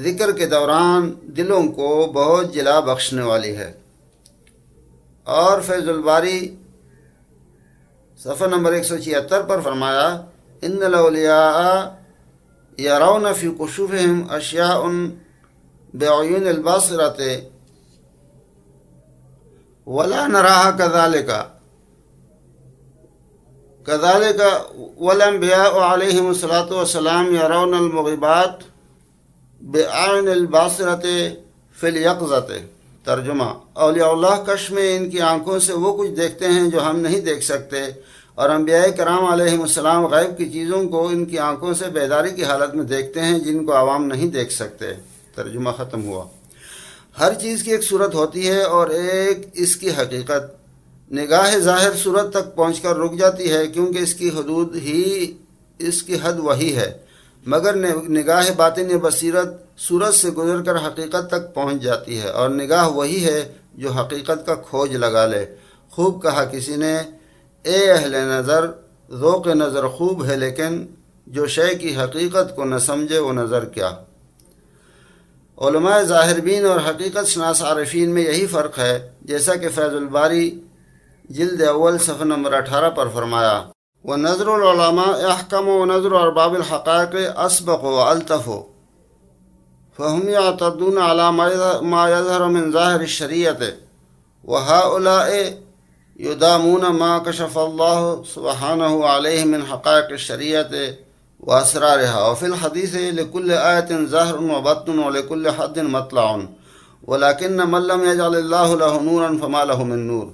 ذکر کے دوران دلوں کو بہت جلا بخشنے والی ہے۔ اور فیض الباری صفحہ نمبر 176 پر فرمایا، ان الاولیاء یرون فی کشوفہم اشیاء بعیون الباصرۃ ولا نراها كذلك والانبیاء علیہم الصلاۃ والسلام یرون المغیبات بأعین الباصرۃ فی الیقظۃ۔ ترجمہ، اولیاء اللہ کشف میں ان کی آنکھوں سے وہ کچھ دیکھتے ہیں جو ہم نہیں دیکھ سکتے، اور انبیاء کرام علیہم السلام غیب کی چیزوں کو ان کی آنکھوں سے بیداری کی حالت میں دیکھتے ہیں جن کو عوام نہیں دیکھ سکتے۔ ترجمہ ختم ہوا۔ ہر چیز کی ایک صورت ہوتی ہے اور ایک اس کی حقیقت۔ نگاہ ظاہر صورت تک پہنچ کر رک جاتی ہے کیونکہ اس کی حد وہی ہے، مگر نگاہ باطن بصیرت صورت سے گزر کر حقیقت تک پہنچ جاتی ہے، اور نگاہ وہی ہے جو حقیقت کا کھوج لگا لے۔ خوب کہا کسی نے، اے اہل نظر، ذوق نظر خوب ہے لیکن جو شے کی حقیقت کو نہ سمجھے وہ نظر کیا۔ علماء ظاہر بین اور حقیقت شناس عارفین میں یہی فرق ہے، جیسا کہ فیض الباری جلد اول صفحہ نمبر 18 پر فرمایا، وَنَظْرُ الْعُلَمَاءِ أَحْكَمُ وَنَظْرُ أَرْبَابِ الْحَقَائِقِ أَسْبَقُ وَأَلْطَفُ فَهُمْ يَعْتَدُونَ عَلَى مَا يَظْهَرُ مِنْ ظَاهِرِ الشَّرِيعَةِ وَهَؤُلَاءِ يُدَامُونَ مَا كَشَفَ اللَّهُ سُبْحَانَهُ عَلَيْهِمْ مِنْ حَقَائِقِ الشَّرِيعَةِ وَأَسْرَارِهَا وَفِي الْحَدِيثِ لِكُلِّ آيَةٍ ظَاهِرٌ وَبَاطِنٌ وَلِكُلِّ حَدٍّ مَطْلَعٌ وَلَكِنَّ مَنْ لَمْ يَجْعَلِ اللَّهُ لَهُ نُورًا فَمَا لَهُ مِنْ نُورٍ۔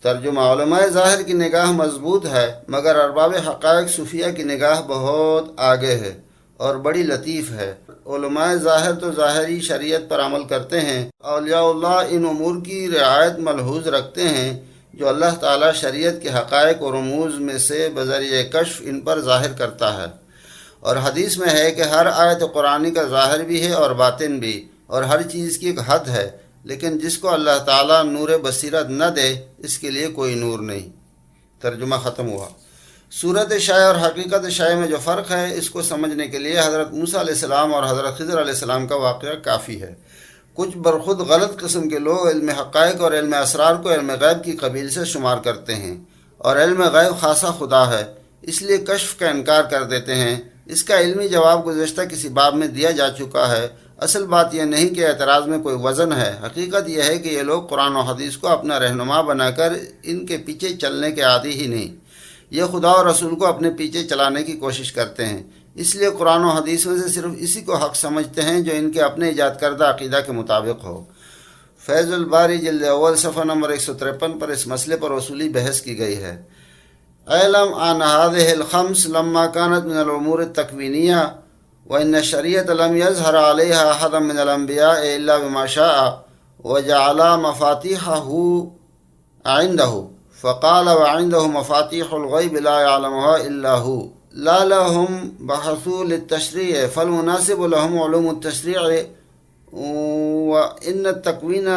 ترجمہ، علماء ظاہر کی نگاہ مضبوط ہے مگر ارباب حقائق صوفیہ کی نگاہ بہت آگے ہے اور بڑی لطیف ہے۔ علماء ظاہر تو ظاہری شریعت پر عمل کرتے ہیں، اولیاء اللہ ان امور کی رعایت ملحوظ رکھتے ہیں جو اللہ تعالیٰ شریعت کے حقائق اور رموز میں سے بذریعہ کشف ان پر ظاہر کرتا ہے۔ اور حدیث میں ہے کہ ہر آیت قرآنی کا ظاہر بھی ہے اور باطن بھی، اور ہر چیز کی ایک حد ہے، لیکن جس کو اللہ تعالیٰ نور بصیرت نہ دے اس کے لیے کوئی نور نہیں۔ ترجمہ ختم ہوا۔ صورت شائع اور حقیقت شائع میں جو فرق ہے اس کو سمجھنے کے لیے حضرت موسیٰ علیہ السلام اور حضرت خضر علیہ السلام کا واقعہ کافی ہے۔ کچھ برخود غلط قسم کے لوگ علم حقائق اور علم اسرار کو علم غیب کی قبیل سے شمار کرتے ہیں، اور علم غیب خاصہ خدا ہے، اس لیے کشف کا انکار کر دیتے ہیں۔ اس کا علمی جواب گزشتہ کسی باب میں دیا جا چکا ہے۔ اصل بات یہ نہیں کہ اعتراض میں کوئی وزن ہے، حقیقت یہ ہے کہ یہ لوگ قرآن و حدیث کو اپنا رہنما بنا کر ان کے پیچھے چلنے کے عادی ہی نہیں، یہ خدا اور رسول کو اپنے پیچھے چلانے کی کوشش کرتے ہیں، اس لیے قرآن و حدیث میں سے صرف اسی کو حق سمجھتے ہیں جو ان کے اپنے ایجاد کردہ عقیدہ کے مطابق ہو۔ فیض الباری جلد اول صفحہ نمبر 153 پر اس مسئلے پر اصولی بحث کی گئی ہے۔ اعلم ان هذه الخمس لما كانت من الامور التكوينيه وان الشريعه لم يظهر عليها احد من الانبياء الا بما شاء وجعل مفاتيحه عنده فقال وعنده مفاتيح الغيب لا يعلمها الا هو لا لهم بحثوا للتشريع فالمناسب لهم علوم التشريع وان التكوين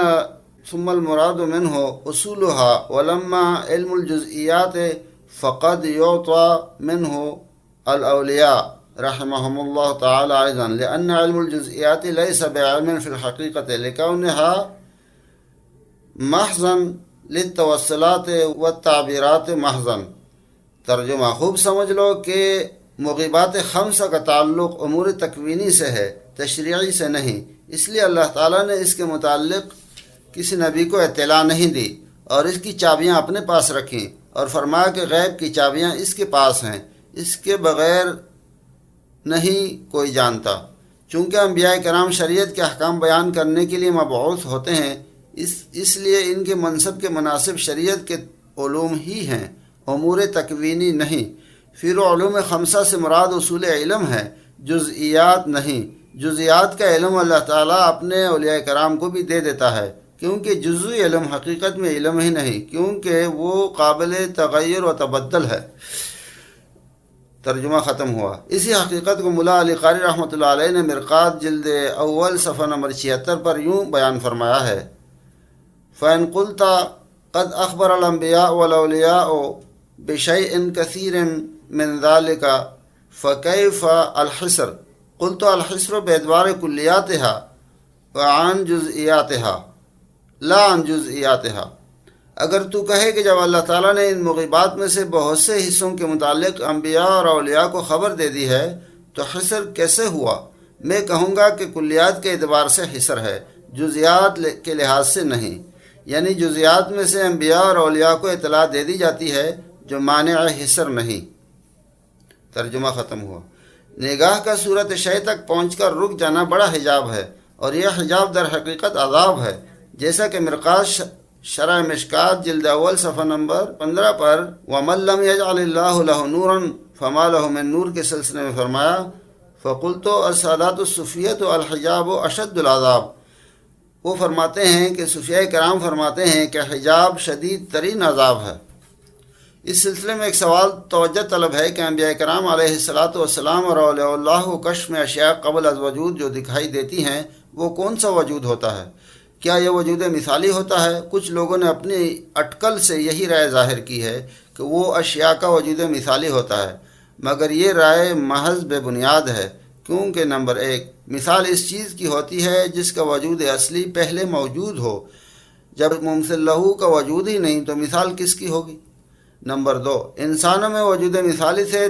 ثم المراد منه اصولها ولما علم الجزئيات فقد يعطى منه الأولياء رحمهم الله تعالى أيضا لأن علم الجزئيات ليس بعلم في الحقيقة لكونها محضا للتوسلات والتعبيرات محضا۔ ترجمہ خوب سمجھ لو کہ مغیبات خمسہ کا تعلق امور تکوینی سے ہے، تشریعی سے نہیں، اس لیے اللہ تعالیٰ نے اس کے متعلق کسی نبی کو اطلاع نہیں دی اور اس کی چابیاں اپنے پاس رکھیں، اور فرمایا کہ غیب کی چابیاں اس کے پاس ہیں، اس کے بغیر نہیں کوئی جانتا۔ چونکہ انبیاء کرام شریعت کے احکام بیان کرنے کے لیے مبعوث ہوتے ہیں، اس لیے ان کے منصب کے مناسب شریعت کے علوم ہی ہیں، امور تکوینی نہیں۔ پھر علوم خمسہ سے مراد اصول علم ہے، جزئیات نہیں۔ جزئیات کا علم اللہ تعالیٰ اپنے اولیاء کرام کو بھی دے دیتا ہے، کیونکہ جزوی علم حقیقت میں علم ہی نہیں، کیونکہ وہ قابل تغیر و تبدل ہے۔ ترجمہ ختم ہوا۔ اسی حقیقت کو ملا علی قاری رحمۃ اللہ علیہ نے مرقات جلد اول صفحہ نمبر 76 پر یوں بیان فرمایا ہے: فَإِن قُلْتَ قَدْ أَخْبَرَ الْأَنْبِيَاءُ وَالْأَوْلِيَاءُ بِشَيْءٍ كَثِيرٍ مِّن ذَلِكَ فَكَيْفَ الْحِصْرُ؟ قُلْتُ الْحِصْرُ بِإِعْتِبَارِ كُلِّيَاتِهَا وَعَنْ جُزْئِيَاتِهَا لا عن جزئیاتها۔ اگر تو کہے کہ جب اللہ تعالیٰ نے ان مغیبات میں سے بہت سے حصوں کے متعلق انبیاء اور اولیاء کو خبر دے دی ہے تو حصر کیسے ہوا؟ میں کہوں گا کہ کلیات کے اعتبار سے حصر ہے، جزیات کے لحاظ سے نہیں، یعنی جزیات میں سے انبیاء اور اولیاء کو اطلاع دے دی جاتی ہے جو مانع حصر نہیں۔ ترجمہ ختم ہوا۔ نگاہ کا صورت شے تک پہنچ کر رک جانا بڑا حجاب ہے، اور یہ حجاب در حقیقت عذاب ہے، جیسا کہ مرقات شرح مشکات جلد اول صفحہ نمبر 15 پر وَمَن لَّمْ يَجْعَلِ اللَّهُ لَهُ نُورًا فَمَا لَهُ مِن نُور کے سلسلے میں فرمایا: فَقُلْتُ السَّادَاتُ الصُّوفِيَّةُ الْحِجَابُ أَشَدُّ الْعَذَابِ۔ وہ فرماتے ہیں کہ صوفیاء کرام فرماتے ہیں کہ حجاب شدید ترین عذاب ہے۔ اس سلسلے میں ایک سوال توجہ طلب ہے کہ انبیاء کرام علیہ الصلاۃ والسلام اور اولیاء اللہ کو کشف میں اشیاء قبل از وجود جو دکھائی دیتی ہیں وہ کون سا وجود ہوتا ہے؟ کیا یہ وجود مثالی ہوتا ہے؟ کچھ لوگوں نے اپنی اٹکل سے یہی رائے ظاہر کی ہے کہ وہ اشیاء کا وجود مثالی ہوتا ہے، مگر یہ رائے محض بے بنیاد ہے، کیونکہ نمبر 1 مثال اس چیز کی ہوتی ہے جس کا وجود اصلی پہلے موجود ہو، جب ممثل لہو کا وجود ہی نہیں تو مثال کس کی ہوگی؟ نمبر 2 انسانوں میں وجود مثالی سے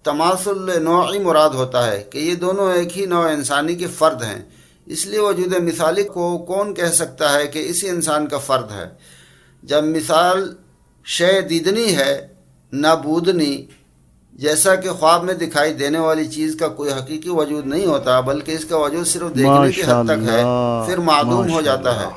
تماثل نوعی مراد ہوتا ہے کہ یہ دونوں ایک ہی نوع انسانی کے فرد ہیں، اس لیے وجود مثالی کو کون کہہ سکتا ہے کہ اسی انسان کا فرد ہے؟ جب مثال شے دیدنی ہے نہ بودنی، جیسا کہ خواب میں دکھائی دینے والی چیز کا کوئی حقیقی وجود نہیں ہوتا بلکہ اس کا وجود صرف دیکھنے کی حد تک ہے، پھر معدوم ہو جاتا ہے۔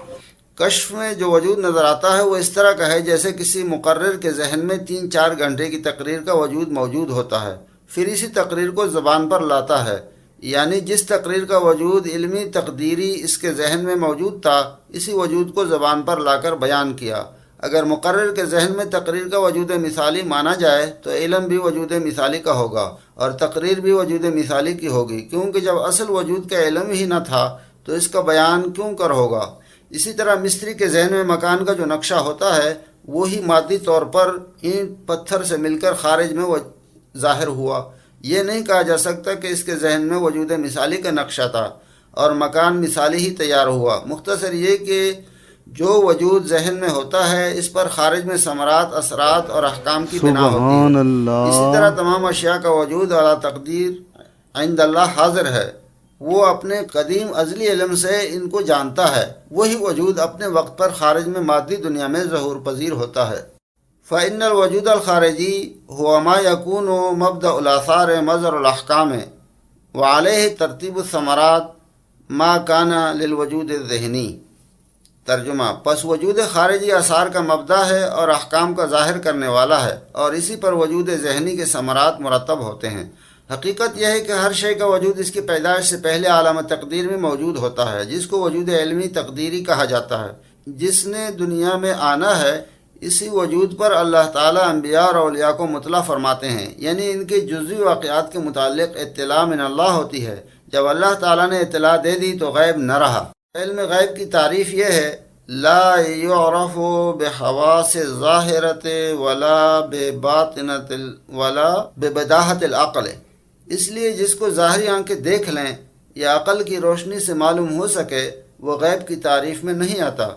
کشف میں جو وجود نظر آتا ہے وہ اس طرح کا ہے جیسے کسی مقرر کے ذہن میں 3-4 گھنٹے کی تقریر کا وجود موجود ہوتا ہے، پھر اسی تقریر کو زبان پر لاتا ہے، یعنی جس تقریر کا وجود علمی تقدیری اس کے ذہن میں موجود تھا اسی وجود کو زبان پر لا کر بیان کیا۔ اگر مقرر کے ذہن میں تقریر کا وجود مثالی مانا جائے تو علم بھی وجود مثالی کا ہوگا اور تقریر بھی وجود مثالی کی ہوگی، کیونکہ جب اصل وجود کا علم ہی نہ تھا تو اس کا بیان کیوں کر ہوگا؟ اسی طرح مستری کے ذہن میں مکان کا جو نقشہ ہوتا ہے وہی مادی طور پر اینٹ پتھر سے مل کر خارج میں وہ ظاہر ہوا۔ یہ نہیں کہا جا سکتا کہ اس کے ذہن میں وجود مثالی کا نقشہ تھا اور مکان مثالی ہی تیار ہوا۔ مختصر یہ کہ جو وجود ذہن میں ہوتا ہے اس پر خارج میں ثمرات، اثرات اور احکام کی بنا ہوتی ہے۔ اسی طرح تمام اشیاء کا وجود اعلیٰ تقدیر عند اللہ حاضر ہے، وہ اپنے قدیم ازلی علم سے ان کو جانتا ہے۔ وہی وجود اپنے وقت پر خارج میں مادی دنیا میں ظہور پذیر ہوتا ہے۔ فإن الوجود الخارجی هو ما يكون مبدأ الآثار مظہر الاحکام وعلیہ ترتیب الثمرات ما كان للوجود الذہنی۔ ترجمہ: پس وجود خارجی آثار کا مبدا ہے اور احکام کا ظاہر کرنے والا ہے، اور اسی پر وجود ذہنی کے ثمرات مرتب ہوتے ہیں۔ حقیقت یہ ہے کہ ہر شے کا وجود اس کی پیدائش سے پہلے عالم تقدیر میں موجود ہوتا ہے، جس کو وجود علمی تقدیری کہا جاتا ہے۔ جس نے دنیا میں آنا ہے، اسی وجود پر اللہ تعالیٰ انبیاء اور اولیاء کو مطلع فرماتے ہیں، یعنی ان کے جزوی واقعات کے متعلق اطلاع من اللہ ہوتی ہے۔ جب اللہ تعالیٰ نے اطلاع دے دی تو غیب نہ رہا۔ علم غیب کی تعریف یہ ہے: لا یعرف بحواس ظاہرت ولا بباطنۃ ولا ببداہۃ العقل۔ اس لیے جس کو ظاہری آنکھیں دیکھ لیں یا عقل کی روشنی سے معلوم ہو سکے وہ غیب کی تعریف میں نہیں آتا۔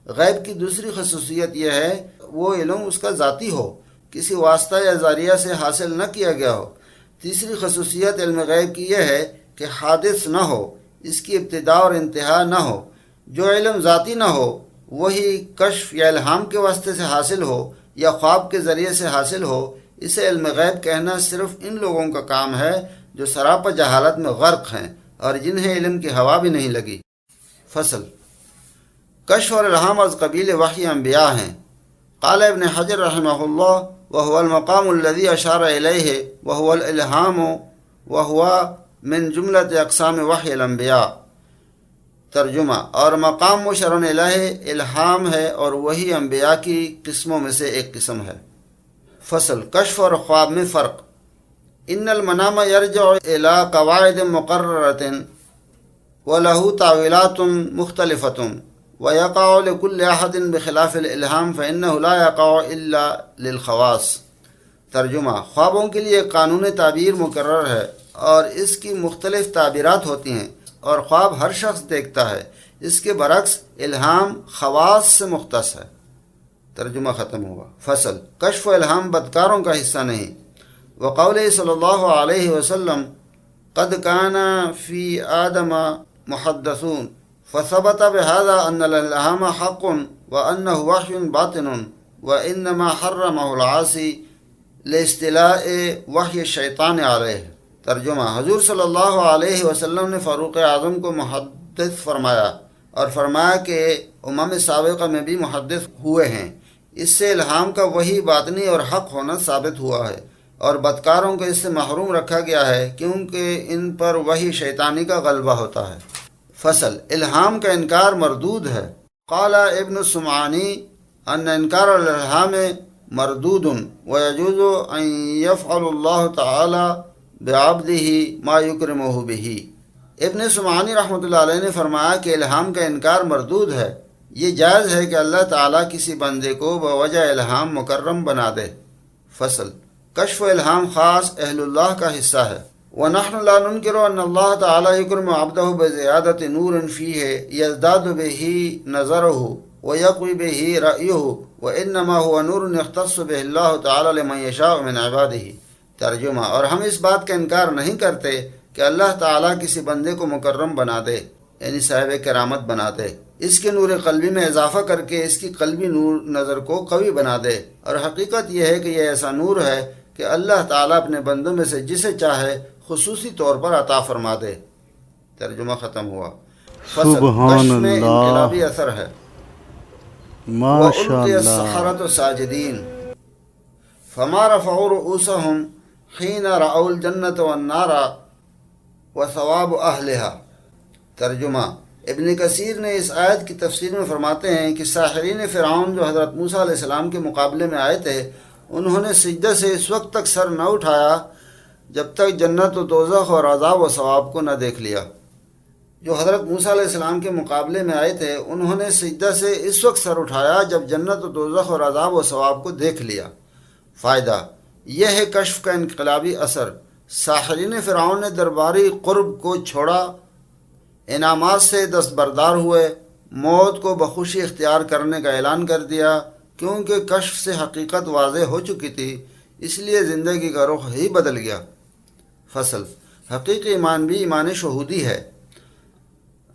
غیب کی دوسری خصوصیت یہ ہے وہ علم اس کا ذاتی ہو، کسی واسطہ یا ذریعہ سے حاصل نہ کیا گیا ہو۔ تیسری خصوصیت علم غیب کی یہ ہے کہ حادث نہ ہو، اس کی ابتدا اور انتہا نہ ہو۔ جو علم ذاتی نہ ہو وہی کشف یا الہام کے واسطے سے حاصل ہو یا خواب کے ذریعے سے حاصل ہو، اسے علم غیب کہنا صرف ان لوگوں کا کام ہے جو سراپا جہالت میں غرق ہیں اور جنہیں علم کی ہوا بھی نہیں لگی۔ فصل: کشف اور الہام از قبیل وحی انبیاء ہیں۔ قال ابن حجر رحمہ اللہ: وهو المقام الذي اشار الیہ وهو الالہام وهو من جملۃ اقسام وحی الانبیاء۔ ترجمہ: اور مقام مشار الیہ الہام ہے اور وہی انبیاء کی قسموں میں سے ایک قسم ہے۔ فصل: کشف اور خواب میں فرق۔ ان المنام یرجع الی قواعد مقررۃ وله تعویلات مختلفۃ ويقع لكل احد بخلاف الالہام فانه لا يقع الا للخواص۔ ترجمہ: خوابوں کے لیے قانون تعبیر مقرر ہے اور اس کی مختلف تعبیرات ہوتی ہیں اور خواب ہر شخص دیکھتا ہے۔ اس کے برعکس الہام خواص سے مختص ہے۔ ترجمہ ختم ہوا۔ فصل: کشف و الہام بدکاروں کا حصہ نہیں۔ وقولہ صلی اللہ علیہ وسلم: قد کان فی آدم محدثون فثبت بهذا ان الالہام حق وانہ وحی باطن وانما حرمہ العاصی لاستیلاء وحی الشیطان علیہ۔ ترجمہ: حضور صلی اللہ علیہ وسلم نے فاروق اعظم کو محدث فرمایا اور فرمایا کہ امم سابقہ میں بھی محدث ہوئے ہیں۔ اس سے الہام کا وحی باطنی اور حق ہونا ثابت ہوا ہے، اور بدکاروں کو اس سے محروم رکھا گیا ہے کیونکہ ان پر وحی شیطانی کا غلبہ ہوتا ہے۔ فصل: الہام کا انکار مردود ہے۔ قال ابن السمعانی ان انکار الالہام مردود ويجوز ان يفعل اللہ تعالی بعبدہ ما یکرمہ بہ۔ ابن سمعانی رحمۃ اللہ علیہ نے فرمایا کہ الہام کا انکار مردود ہے، یہ جائز ہے کہ اللہ تعالیٰ کسی بندے کو بوجہ الہام مکرم بنا دے۔ فصل: کشف و الہام خاص اہل اللہ کا حصہ ہے۔ وَنَحْنُ لَا نُنْكِرُ أَنَّ اللَّهَ تَعَالَى يُكْرِمُ عَبْدَهُ بِزِيَادَةِ نُورٍ فِيهِ يَزْدَادُ بِهِ نَظَرُهُ وَيَقْوِي بِهِ رَأْيُهُ وَإِنَّمَا هُوَ نُورٌ يَخْتَصُّ بِهِ اللَّهُ تَعَالَى لِمَن يَشَاءُ مِنْ عِبَادِهِ۔ ترجمہ: اور ہم اس بات کا انکار نہیں کرتے کہ اللہ تعالیٰ کسی بندے کو مکرم بنا دے، یعنی صاحب کرامت بنا دے، اس کے نور قلبی میں اضافہ کر کے اس کی قلبی نور نظر کو قوی بنا دے، اور حقیقت یہ ہے کہ یہ ایسا نور ہے کہ اللہ تعالیٰ اپنے بندوں میں سے جسے چاہے خصوصی طور پر عطا فرما دے۔ ترجمہ ختم ہوا۔ فصل: کشف میں انقلابی اثر ہے۔ وَأُلْقِيَ السَّحَرَةُ سَاجِدِينَ فَمَا رَفَعُوا رُؤُوسَهُمْ حِينَ رَأَوُا الْجَنَّةَ وَالنَّارَ وَثَوَابُ أَهْلِهَا۔ ترجمہ: ابن کثیر نے اس آیت کی تفسیر میں فرماتے ہیں کہ ساحرین فرعون جو حضرت موسیٰ علیہ السلام کے مقابلے میں آئے تھے، انہوں نے سجدہ سے اس وقت تک سر نہ اٹھایا جب تک جنت و دوزخ اور عذاب و ثواب کو نہ دیکھ لیا۔ جو حضرت موسیٰ علیہ السلام کے مقابلے میں آئے تھے، انہوں نے سجدہ سے اس وقت سر اٹھایا جب جنت و دوزخ اور عذاب و ثواب کو دیکھ لیا۔ فائدہ یہ ہے کشف کا انقلابی اثر۔ ساحرین فرعون نے درباری قرب کو چھوڑا، انعامات سے دستبردار ہوئے، موت کو بخوشی اختیار کرنے کا اعلان کر دیا۔ کیونکہ کشف سے حقیقت واضح ہو چکی تھی، اس لیے زندگی کا رخ ہی بدل گیا۔ فصل حقیقی ایمان بھی ایمان شہودی ہے۔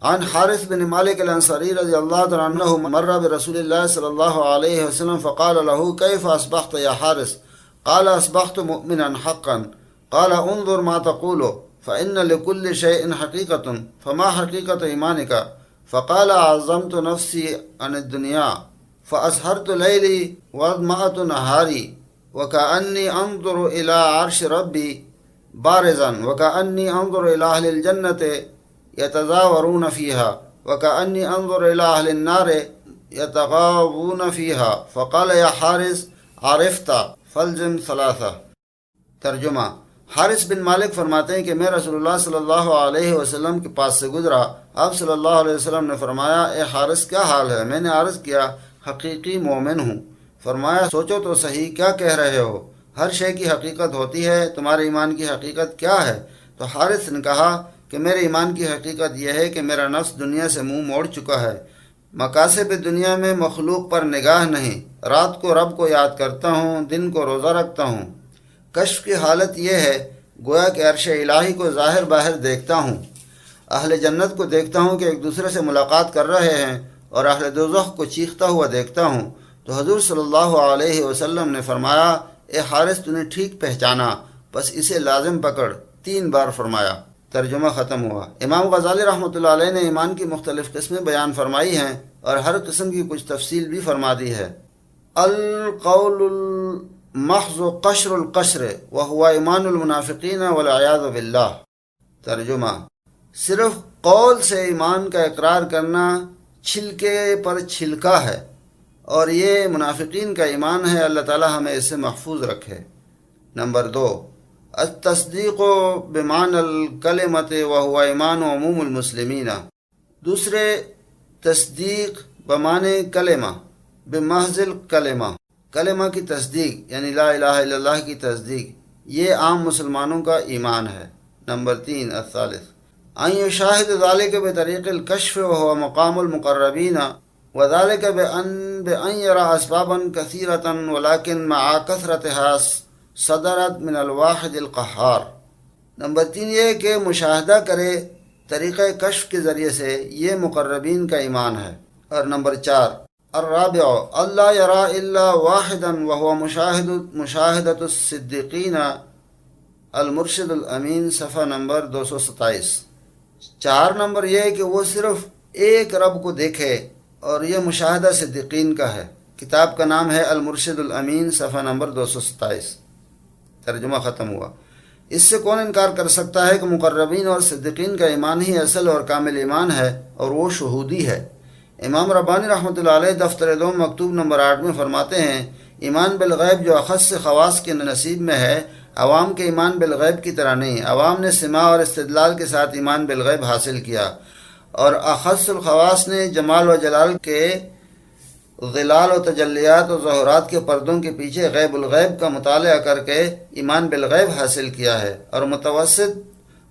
عن حارث بن مالک الانصاری رضی اللہ تعالیٰ عنہ مر برسول اللہ صلی اللہ علیہ وسلم فقال له كيف اصبحت يا حارث؟ قال اصبحت مؤمنا حقا۔ قال انظر ما تقول فإن لكل شيء حقيقة فما حقيقة إيمانك؟ فقال عظمت نفسي عن الدنيا فأسهرت ليلي وأظمأت نهاري وكأني أنظر إلى عرش ربي بارزا وكأني أنظر إلى أهل الجنة يتزاورون فيها وكأني أنظر إلى أهل النار يتغاضون فيها۔ فقال يا حارث عرفت فالزم ثلاثة۔ ترجمہ: حارث بن مالک فرماتے ہیں کہ میں رسول اللہ صلی اللہ علیہ وسلم کے پاس سے گزرا۔ آپ صلی اللہ علیہ وسلم نے فرمایا، اے حارث کیا حال ہے؟ میں نے عرض کیا، حقیقی مومن ہوں۔ فرمایا، سوچو تو صحیح، کیا کہہ رہے ہو؟ ہر شے کی حقیقت ہوتی ہے، تمہارے ایمان کی حقیقت کیا ہے؟ تو حارث نے کہا کہ میرے ایمان کی حقیقت یہ ہے کہ میرا نفس دنیا سے منہ موڑ چکا ہے، مقاصد دنیا میں مخلوق پر نگاہ نہیں، رات کو رب کو یاد کرتا ہوں، دن کو روزہ رکھتا ہوں۔ کشف کی حالت یہ ہے گویا کہ عرش الہی کو ظاہر باہر دیکھتا ہوں، اہل جنت کو دیکھتا ہوں کہ ایک دوسرے سے ملاقات کر رہے ہیں، اور اہل دوزخ کو چیختا ہوا دیکھتا ہوں۔ تو حضور صلی اللہ علیہ وسلم نے فرمایا، اے حارث تو نے ٹھیک پہچانا، بس اسے لازم پکڑ، 3 بار فرمایا۔ ترجمہ ختم ہوا۔ امام غزالی رحمۃ اللہ علیہ نے ایمان کی مختلف قسمیں بیان فرمائی ہیں اور ہر قسم کی کچھ تفصیل بھی فرما دی ہے۔ القول المحض قشر القشر وهو ایمان المنافقین والعیاذ باللہ۔ ترجمہ: صرف قول سے ایمان کا اقرار کرنا چھلکے پر چھلکا ہے، اور یہ منافقین کا ایمان ہے۔ اللہ تعالی ہمیں اس سے محفوظ رکھے۔ نمبر 2، التصدیق بمعنی الکلمۃ وهو ایمان عموم المسلمین۔ دوسرے، تصدیق بمعنی کلمہ، بمحض الکلمہ، کلمہ کی تصدیق یعنی لا الہ الا اللہ کی تصدیق، یہ عام مسلمانوں کا ایمان ہے۔ نمبر 3، الثالث، ان یشاہد ذلک بطریق الکشف وهو مقام المقربین، وذلك بأن يرى اسبابا كثيرة ولكن مع كثرتها صدرت من الواحد القہار۔ نمبر 3 یہ کہ مشاہدہ کرے طریقہ کشف کے ذریعے سے، یہ مقربین کا ایمان ہے۔ اور نمبر 4، الرابع، اللہ یرا الا واحدا وهو مشاہدۃ الصدیقین، المرشد الامین، صفحہ نمبر 227۔ 4 نمبر یہ ہے کہ وہ صرف ایک رب کو دیکھے، اور یہ مشاہدہ صدیقین کا ہے۔ کتاب کا نام ہے المرشد الامین، صفحہ نمبر 227۔ ترجمہ ختم ہوا۔ اس سے کون انکار کر سکتا ہے کہ مقربین اور صدیقین کا ایمان ہی اصل اور کامل ایمان ہے، اور وہ شہودی ہے۔ امام ربانی رحمۃ اللہ علیہ دفتر 2 مکتوب نمبر 8 میں فرماتے ہیں، ایمان بالغیب جو اخص خواص کے نصیب میں ہے، عوام کے ایمان بالغیب کی طرح نہیں۔ عوام نے سماع اور استدلال کے ساتھ ایمان بالغیب حاصل کیا، اور اخص الخواص نے جمال و جلال کے ظلال و تجلیات و ظہورات کے پردوں کے پیچھے غیب الغیب کا مطالعہ کر کے ایمان بالغیب حاصل کیا ہے، اور متوسط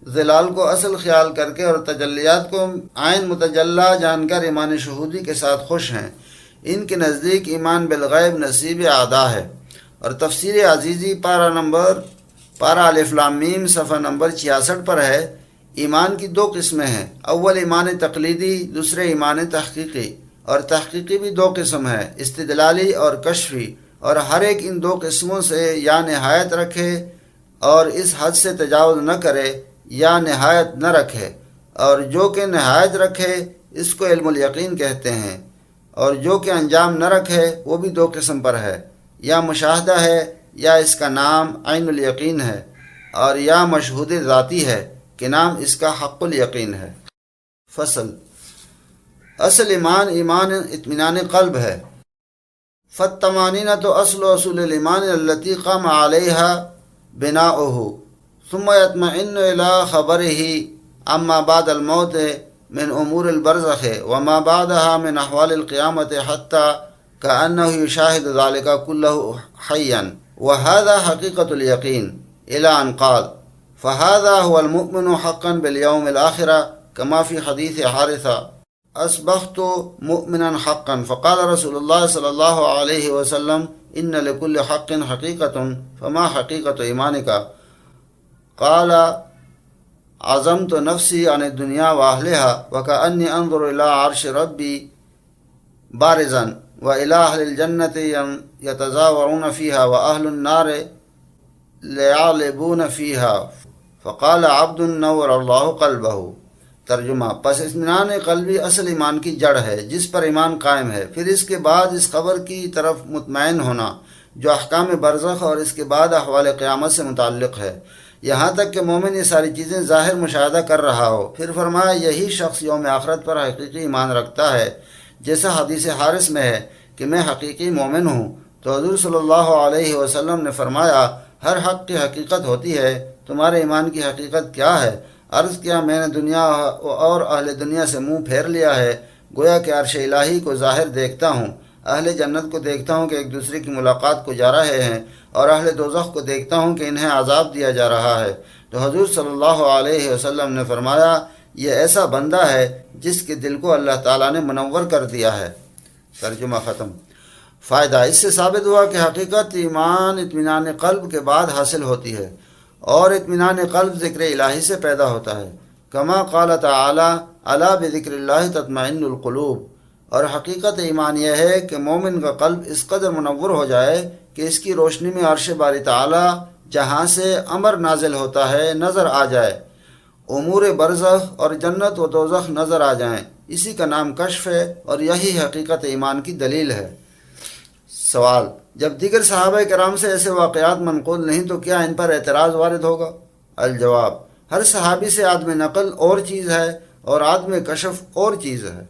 ظلال کو اصل خیال کر کے اور تجلیات کو عین متجلہ جان کر ایمان شہودی کے ساتھ خوش ہیں۔ ان کے نزدیک ایمان بالغیب نصیب اعدا ہے۔ اور تفسیر عزیزی پارہ الف لام میم صفحہ نمبر 66 پر ہے، ایمان کی 2 قسمیں ہیں، اول ایمان تقلیدی، دوسرے ایمان تحقیقی۔ اور تحقیقی بھی 2 قسم ہے، استدلالی اور کشفی، اور ہر ایک ان 2 قسموں سے یا نہایت رکھے اور اس حد سے تجاوز نہ کرے، یا نہایت نہ رکھے، اور جو کہ نہایت رکھے اس کو علم الیقین کہتے ہیں، اور جو کہ انجام نہ رکھے وہ بھی 2 قسم پر ہے، یا مشاہدہ ہے، یا اس کا نام عین الیقین ہے، اور یا مشہود ذاتی ہے کہ نام اس کا حق الیقین ہے۔ فصل، اصل ایمان اطمینان قلب ہے۔ فالطمانینۃ اصل الایمان التی قام علیہا بناؤہ ثم یطمئن الی خبرہ اما بعد الموت من أمور البرزخ وما بعدها من أحوال القيامة حتى كأنه يشاهد ذلك كله حيا، وهذا حقيقة اليقين، إلى أن قال: فهذا هو المؤمن حقا باليوم الآخرة، كما في حديث حارثة: أصبحت مؤمنا حقا. فقال رسول الله صلى الله عليه وسلم: إن لكل حق حقيقة، فما حقيقة إيمانك؟ قال: عزمت نفسي عن الدنيا وأهلها وكأني أنظر إلى عرش ربي بارزا، وإلى أهل الجنة يتزاورون فيها وأهل النار ليعلبون فيها. فقال: عبد نور اللہ قلبہ. ترجمہ: پس اطمینان قلبی اصل ایمان کی جڑ ہے جس پر ایمان قائم ہے، پھر اس کے بعد اس خبر کی طرف مطمئن ہونا جو احکام برزخ اور اس کے بعد احوال قیامت سے متعلق ہے، یہاں تک کہ مومن یہ ساری چیزیں ظاہر مشاہدہ کر رہا ہو۔ پھر فرمایا: یہی شخص یوم آخرت پر حقیقی ایمان رکھتا ہے، جیسا حدیث حارث میں ہے کہ میں حقیقی مومن ہوں۔ تو حضور صلی اللہ علیہ وسلم نے فرمایا: ہر حق کی حقیقت ہوتی ہے، تمہارے ایمان کی حقیقت کیا ہے؟ عرض کیا: میں نے دنیا اور اہل دنیا سے منہ پھیر لیا ہے، گویا کہ عرش الہی کو ظاہر دیکھتا ہوں، اہل جنت کو دیکھتا ہوں کہ ایک دوسرے کی ملاقات کو جا رہے ہیں، اور اہل دوزخ کو دیکھتا ہوں کہ انہیں عذاب دیا جا رہا ہے۔ تو حضور صلی اللہ علیہ وسلم نے فرمایا: یہ ایسا بندہ ہے جس کے دل کو اللہ تعالیٰ نے منور کر دیا ہے۔ ترجمہ ختم۔ فائدہ: اس سے ثابت ہوا کہ حقیقت ایمان اطمینان قلب کے بعد حاصل ہوتی ہے، اور اطمینان قلب ذکر الہی سے پیدا ہوتا ہے، کما قال تعالی: الا بذکر اللہ تطمئن القلوب۔ اور حقیقت ایمان یہ ہے کہ مومن کا قلب اس قدر منور ہو جائے کہ اس کی روشنی میں عرش باری تعالی جہاں سے امر نازل ہوتا ہے نظر آ جائے، امور برزخ اور جنت و دوزخ نظر آ جائیں۔ اسی کا نام کشف ہے، اور یہی حقیقت ایمان کی دلیل ہے۔ سوال: جب دیگر صحابہ کرام سے ایسے واقعات منقول نہیں تو کیا ان پر اعتراض وارد ہوگا؟ الجواب: ہر صحابی سے عدم نقل اور چیز ہے اور عدم کشف اور چیز ہے۔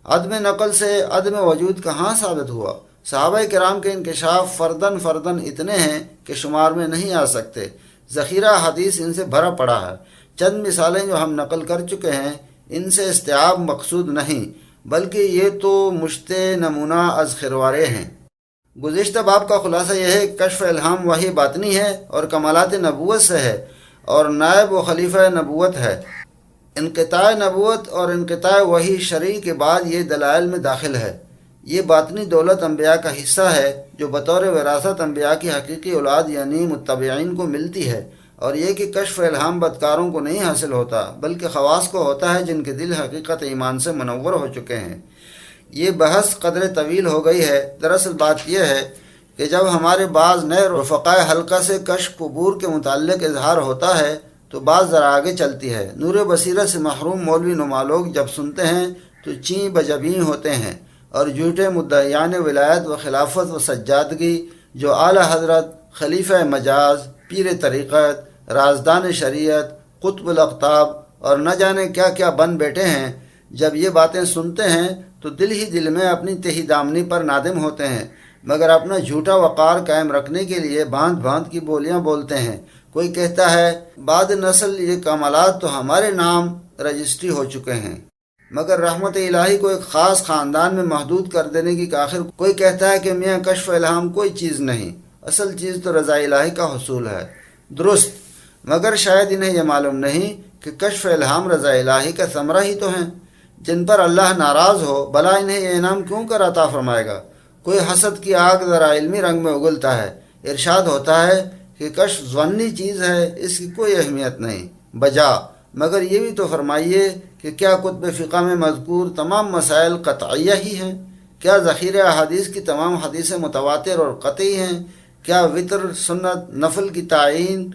عدم نقل سے عدم وجود کہاں ثابت ہوا؟ صحابہ کرام کے انکشاف فردن فردن اتنے ہیں کہ شمار میں نہیں آ سکتے، ذخیرہ حدیث ان سے بھرا پڑا ہے۔ چند مثالیں جو ہم نقل کر چکے ہیں، ان سے استیعاب مقصود نہیں، بلکہ یہ تو مشت نمونہ از خروارے ہیں۔ گزشتہ باب کا خلاصہ یہ ہے کہ کشف الہام وحی باطنی ہے اور کمالات نبوت سے ہے، اور نائب و خلیفہ نبوت ہے۔ انقطاع نبوت اور انقطاع وحی شرعی کے بعد یہ دلائل میں داخل ہے۔ یہ باطنی دولت انبیاء کا حصہ ہے جو بطور وراثت انبیاء کی حقیقی اولاد یعنی متبعین کو ملتی ہے، اور یہ کہ کشف الہام بدکاروں کو نہیں حاصل ہوتا بلکہ خواص کو ہوتا ہے جن کے دل حقیقت ایمان سے منور ہو چکے ہیں۔ یہ بحث قدر طویل ہو گئی ہے۔ دراصل بات یہ ہے کہ جب ہمارے بعض نئے رفقائے حلقہ سے کشف عبور کے متعلق اظہار ہوتا ہے تو بات ذرا آگے چلتی ہے۔ نور بصیرت سے محروم مولوی نما لوگ جب سنتے ہیں تو چیں بجبیں ہوتے ہیں، اور جھوٹے مدعیان ولایت و خلافت و سجادگی جو اعلیٰ حضرت، خلیفہ مجاز، پیر طریقت، رازدان شریعت، قطب الاقطاب اور نہ جانے کیا کیا بن بیٹھے ہیں، جب یہ باتیں سنتے ہیں تو دل ہی دل میں اپنی تہی دامنی پر نادم ہوتے ہیں، مگر اپنا جھوٹا وقار قائم رکھنے کے لیے بھانت بھانت کی بولیاں بولتے ہیں۔ کوئی کہتا ہے بعد نسل یہ کمالات تو ہمارے نام رجسٹری ہو چکے ہیں، مگر رحمت الہی کو ایک خاص خاندان میں محدود کر دینے کی آخر کوئی کہتا ہے کہ میاں کشف الہام کوئی چیز نہیں، اصل چیز تو رضا الہی کا حصول ہے۔ درست، مگر شاید انہیں یہ معلوم نہیں کہ کشف الہام رضا الہی کا ثمرہ ہی تو ہیں۔ جن پر اللہ ناراض ہو بھلا انہیں یہ انعام کیوں کر عطا فرمائے گا؟ کوئی حسد کی آگ ذرا علمی رنگ میں اگلتا ہے، ارشاد ہوتا ہے کہ کشف ظنی چیز ہے، اس کی کوئی اہمیت نہیں بجا، مگر یہ بھی تو فرمائیے کہ کیا کتب فقہ میں مذکور تمام مسائل قطعیہ ہی ہیں؟ کیا ذخیرہ احادیث کی تمام حدیثیں متواتر اور قطعی ہیں؟ کیا وطر، سنت، نفل کی تعین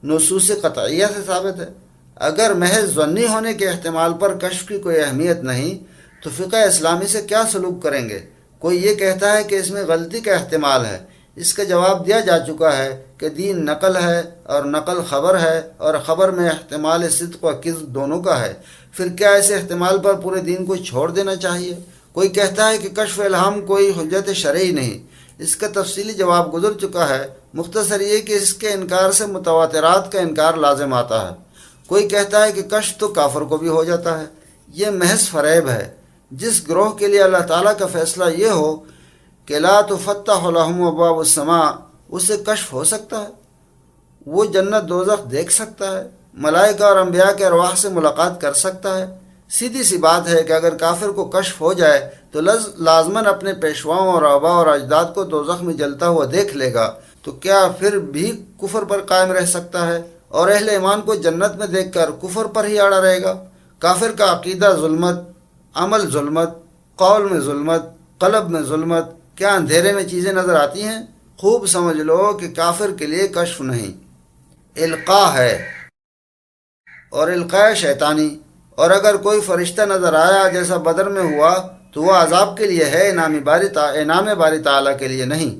نصوص قطعیہ سے ثابت ہے؟ اگر محض ظنی ہونے کے احتمال پر کشف کی کوئی اہمیت نہیں تو فقہ اسلامی سے کیا سلوک کریں گے؟ کوئی یہ کہتا ہے کہ اس میں غلطی کا احتمال ہے۔ اس کا جواب دیا جا چکا ہے کہ دین نقل ہے اور نقل خبر ہے، اور خبر میں احتمال صدق و کذب دونوں کا ہے۔ پھر کیا ایسے احتمال پر پورے دین کو چھوڑ دینا چاہیے؟ کوئی کہتا ہے کہ کشف الہام کوئی حجت شرعی نہیں۔ اس کا تفصیلی جواب گزر چکا ہے۔ مختصر یہ کہ اس کے انکار سے متواترات کا انکار لازم آتا ہے۔ کوئی کہتا ہے کہ کشف تو کافر کو بھی ہو جاتا ہے، یہ محض فریب ہے۔ جس گروہ کے لیے اللہ تعالیٰ کا فیصلہ یہ ہو کہ لا تفتح لہم ابواب السماء، اسے کشف ہو سکتا ہے، وہ جنت دوزخ دیکھ سکتا ہے، ملائکہ اور انبیاء کے ارواح سے ملاقات کر سکتا ہے۔ سیدھی سی بات ہے کہ اگر کافر کو کشف ہو جائے تو لازماً اپنے پیشواؤں اور آباء اور اجداد کو دوزخ میں جلتا ہوا دیکھ لے گا، تو کیا پھر بھی کفر پر قائم رہ سکتا ہے؟ اور اہل ایمان کو جنت میں دیکھ کر کفر پر ہی اڑا رہے گا؟ کافر کا عقیدہ ظلمت، عمل ظلمت، قول میں ظلمت، قلب میں ظلمت، کیا اندھیرے میں چیزیں نظر آتی ہیں؟ خوب سمجھ لو کہ کافر کے لیے کشف نہیں، القاء ہے، اور القاء شیطانی۔ اور اگر کوئی فرشتہ نظر آیا جیسا بدر میں ہوا تو وہ عذاب کے لیے ہے، انعام باری تعالیٰ کے لیے نہیں۔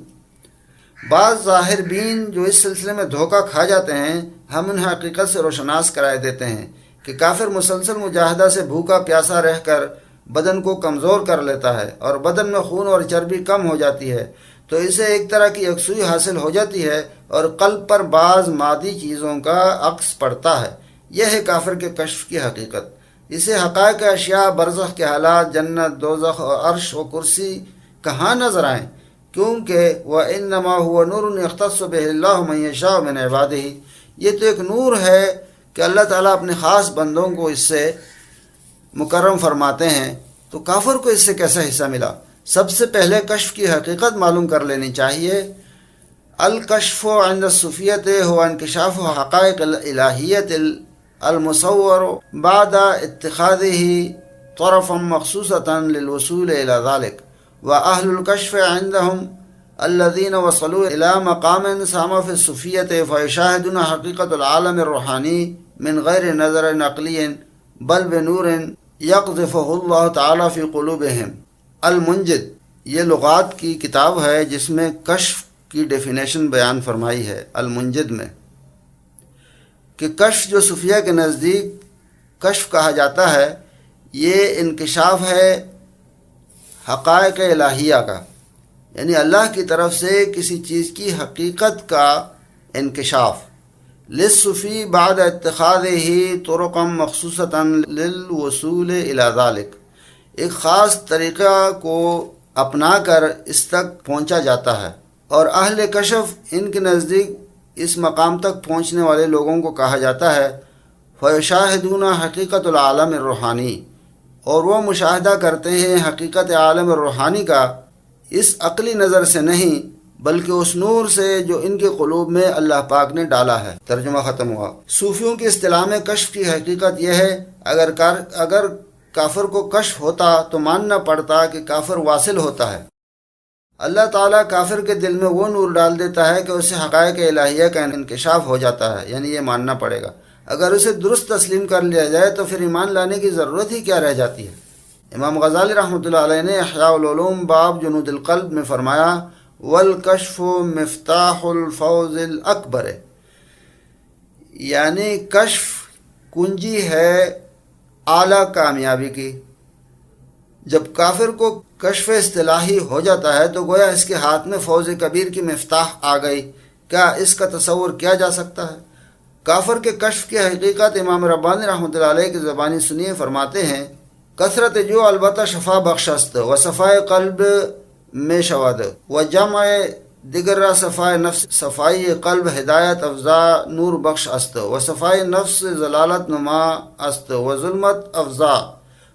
بعض ظاہر بین جو اس سلسلے میں دھوکہ کھا جاتے ہیں، ہم انہیں حقیقت سے روشناس کرائے دیتے ہیں کہ کافر مسلسل مجاہدہ سے بھوکا پیاسا رہ کر بدن کو کمزور کر لیتا ہے اور بدن میں خون اور چربی کم ہو جاتی ہے، تو اسے ایک طرح کی یکسوئی حاصل ہو جاتی ہے اور قلب پر بعض مادی چیزوں کا عکس پڑتا ہے۔ یہ ہے کافر کے کشف کی حقیقت۔ اسے حقائق اشیاء، برزخ کے حالات، جنت، دوزخ اور عرش و کرسی کہاں نظر آئیں، کیونکہ وَإِنَّمَا هُوَ نُورٌ يَخْتَصُّ بِهِ اللَّهُ مَن يَشَاءُ مِنْ عِبَادِهِ، یہ تو ایک نور ہے کہ اللہ تعالیٰ اپنے خاص بندوں کو اس سے مکرم فرماتے ہیں، تو کافر کو اس سے کیسا حصہ ملا؟ سب سے پہلے کشف کی حقیقت معلوم کر لینی چاہیے۔ الکشف عند الصوفیت هو انکشاف حقائق الالہیت المصور بعد اتخاذه طرفا مخصوصا للوصول الى ذلك، واهل الكشف عندهم الذين وصلوا الى مقام سامى في الصوفیة فيشاهدون حقیقت العالم الروحانی من غیر نظر عقلی بل بنور یقذفه اللہ تعالی فی قلوبهم۔ المنجد یہ لغات کی کتاب ہے جس میں کشف کی ڈیفینیشن بیان فرمائی ہے المنجد میں، کہ کشف جو صوفیہ کے نزدیک کشف کہا جاتا ہے، یہ انکشاف ہے حقائق الہیہ کا، یعنی اللہ کی طرف سے کسی چیز کی حقیقت کا انکشاف۔ للصوفی بعد اتخاذہ طرقا مخصوصا للوصول الى ذلك، ایک خاص طریقہ کو اپنا کر اس تک پہنچا جاتا ہے، اور اہل کشف ان کے نزدیک اس مقام تک پہنچنے والے لوگوں کو کہا جاتا ہے فیشاہدون حقیقت العالم الروحانی، اور وہ مشاہدہ کرتے ہیں حقیقت عالم الروحانی کا اس عقلی نظر سے نہیں بلکہ اس نور سے جو ان کے قلوب میں اللہ پاک نے ڈالا ہے۔ ترجمہ ختم ہوا۔ صوفیوں کی اصطلاح میں کشف کی حقیقت یہ ہے، اگر کافر کو کشف ہوتا تو ماننا پڑتا کہ کافر واصل ہوتا ہے۔ اللہ تعالیٰ کافر کے دل میں وہ نور ڈال دیتا ہے کہ اسے حقائق الہیہ کا انکشاف ہو جاتا ہے، یعنی یہ ماننا پڑے گا۔ اگر اسے درست تسلیم کر لیا جائے تو پھر ایمان لانے کی ضرورت ہی کیا رہ جاتی ہے؟ امام غزالی رحمۃ اللہ علیہ نے احیاء العلوم باب جنود القلب میں فرمایا والکشف مفتاح الفوز الاکبر، یعنی کشف کنجی ہے اعلیٰ کامیابی کی۔ جب کافر کو کشف اصطلاحی ہو جاتا ہے تو گویا اس کے ہاتھ میں فوز کبیر کی مفتاح آ گئی۔ کیا اس کا تصور کیا جا سکتا ہے؟ کافر کے کشف کی حقیقت امام ربانی رحمۃ اللہ علیہ کی زبانی سنیے، فرماتے ہیں کثرت جو البتہ شفا بخش است و صفائے قلب میں شود و جمع دیگر را صفائے نفس، صفائی قلب ہدایت افزا نور بخش است و صفائی نفس ضلالت نما است و ظلمت افزا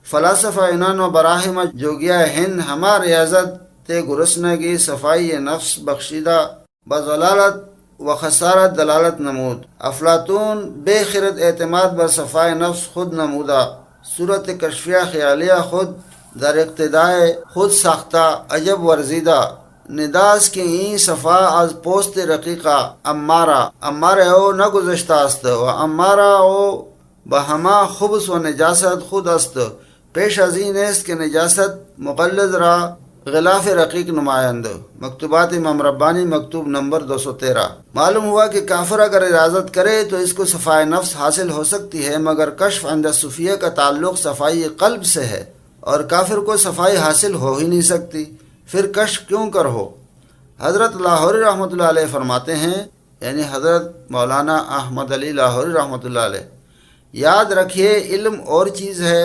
فلاسفہ انان و براہم جوگیا ہند ہما ریاضت تے گرسنگی صفائی نفس بخشیدہ بضلالت و خسارت دلالت نمود، افلاطون بے خرد اعتماد بر صفائے نفس خود نمودہ، صورت کشفیہ خیالیہ خود در اقتدائے خود ساختہ عجب ورزیدہ، نداز کی این صفا از پوست رقیقہ امارہ او نگذشتہ است و امارہ او بہما خبث و نجاست خود است، پیش از این است کہ نجاست مقلد را غلاف رقیق نمائند۔ مکتوبات امام ربانی مکتوب نمبر 213۔ معلوم ہوا کہ کافر اگر اجازت کرے تو اس کو صفائی نفس حاصل ہو سکتی ہے، مگر کشف عند صوفیہ کا تعلق صفائی قلب سے ہے اور کافر کو صفائی حاصل ہو ہی نہیں سکتی، پھر کشف کیوں کر ہو؟ حضرت لاہوری رحمۃ اللہ علیہ فرماتے ہیں، یعنی حضرت مولانا احمد علی لاہوری رحمۃ اللہ علیہ، یاد رکھیے علم اور چیز ہے،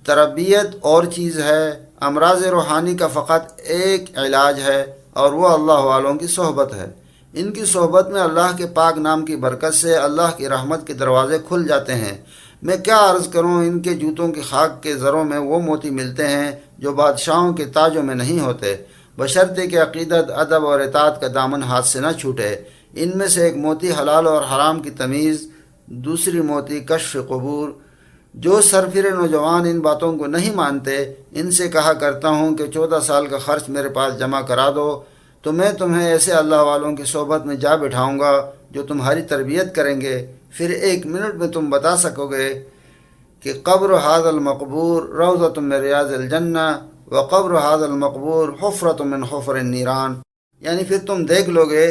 تربیت اور چیز ہے، امراض روحانی کا فقط ایک علاج ہے، اور وہ اللہ والوں کی صحبت ہے۔ ان کی صحبت میں اللہ کے پاک نام کی برکت سے اللہ کی رحمت کے دروازے کھل جاتے ہیں۔ میں کیا عرض کروں، ان کے جوتوں کی خاک کے زروں میں وہ موتی ملتے ہیں جو بادشاہوں کے تاجوں میں نہیں ہوتے، بشرطے کہ عقیدت، ادب اور اطاعت کا دامن ہاتھ سے نہ چھوٹے۔ ان میں سے ایک موتی حلال اور حرام کی تمیز، دوسری موتی کشف قبور۔ جو سرفر نوجوان ان باتوں کو نہیں مانتے، ان سے کہا کرتا ہوں کہ 14 سال کا خرچ میرے پاس جمع کرا دو تو میں تمہیں ایسے اللہ والوں کی صحبت میں جا بٹھاؤں گا جو تمہاری تربیت کریں گے، پھر 1 منٹ میں تم بتا سکو گے کہ قبر هذا المقبور روضۃ من ریاض الجنہ و قبر هذا المقبور حفرۃ من حفر النیران، یعنی پھر تم دیکھ لو گے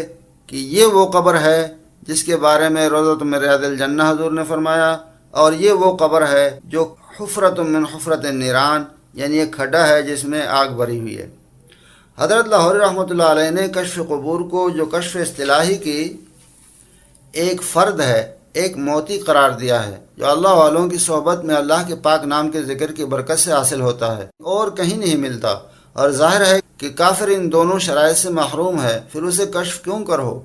کہ یہ وہ قبر ہے جس کے بارے میں روضۃ من ریاض الجنہ حضور نے فرمایا، اور یہ وہ قبر ہے جو حفرۃ من حفرۃ النیران، یعنی ایک کھڈا ہے جس میں آگ بھری ہوئی ہے۔ حضرت لاہوری رحمۃ اللہ علیہ نے کشف قبور کو، جو کشف اصطلاحی کی ایک فرد ہے، ایک موتی قرار دیا ہے جو اللہ والوں کی صحبت میں اللہ کے پاک نام کے ذکر کی برکت سے حاصل ہوتا ہے اور کہیں نہیں ملتا، اور ظاہر ہے کہ کافر ان دونوں شرائط سے محروم ہے، پھر اسے کشف کیوں کرو۔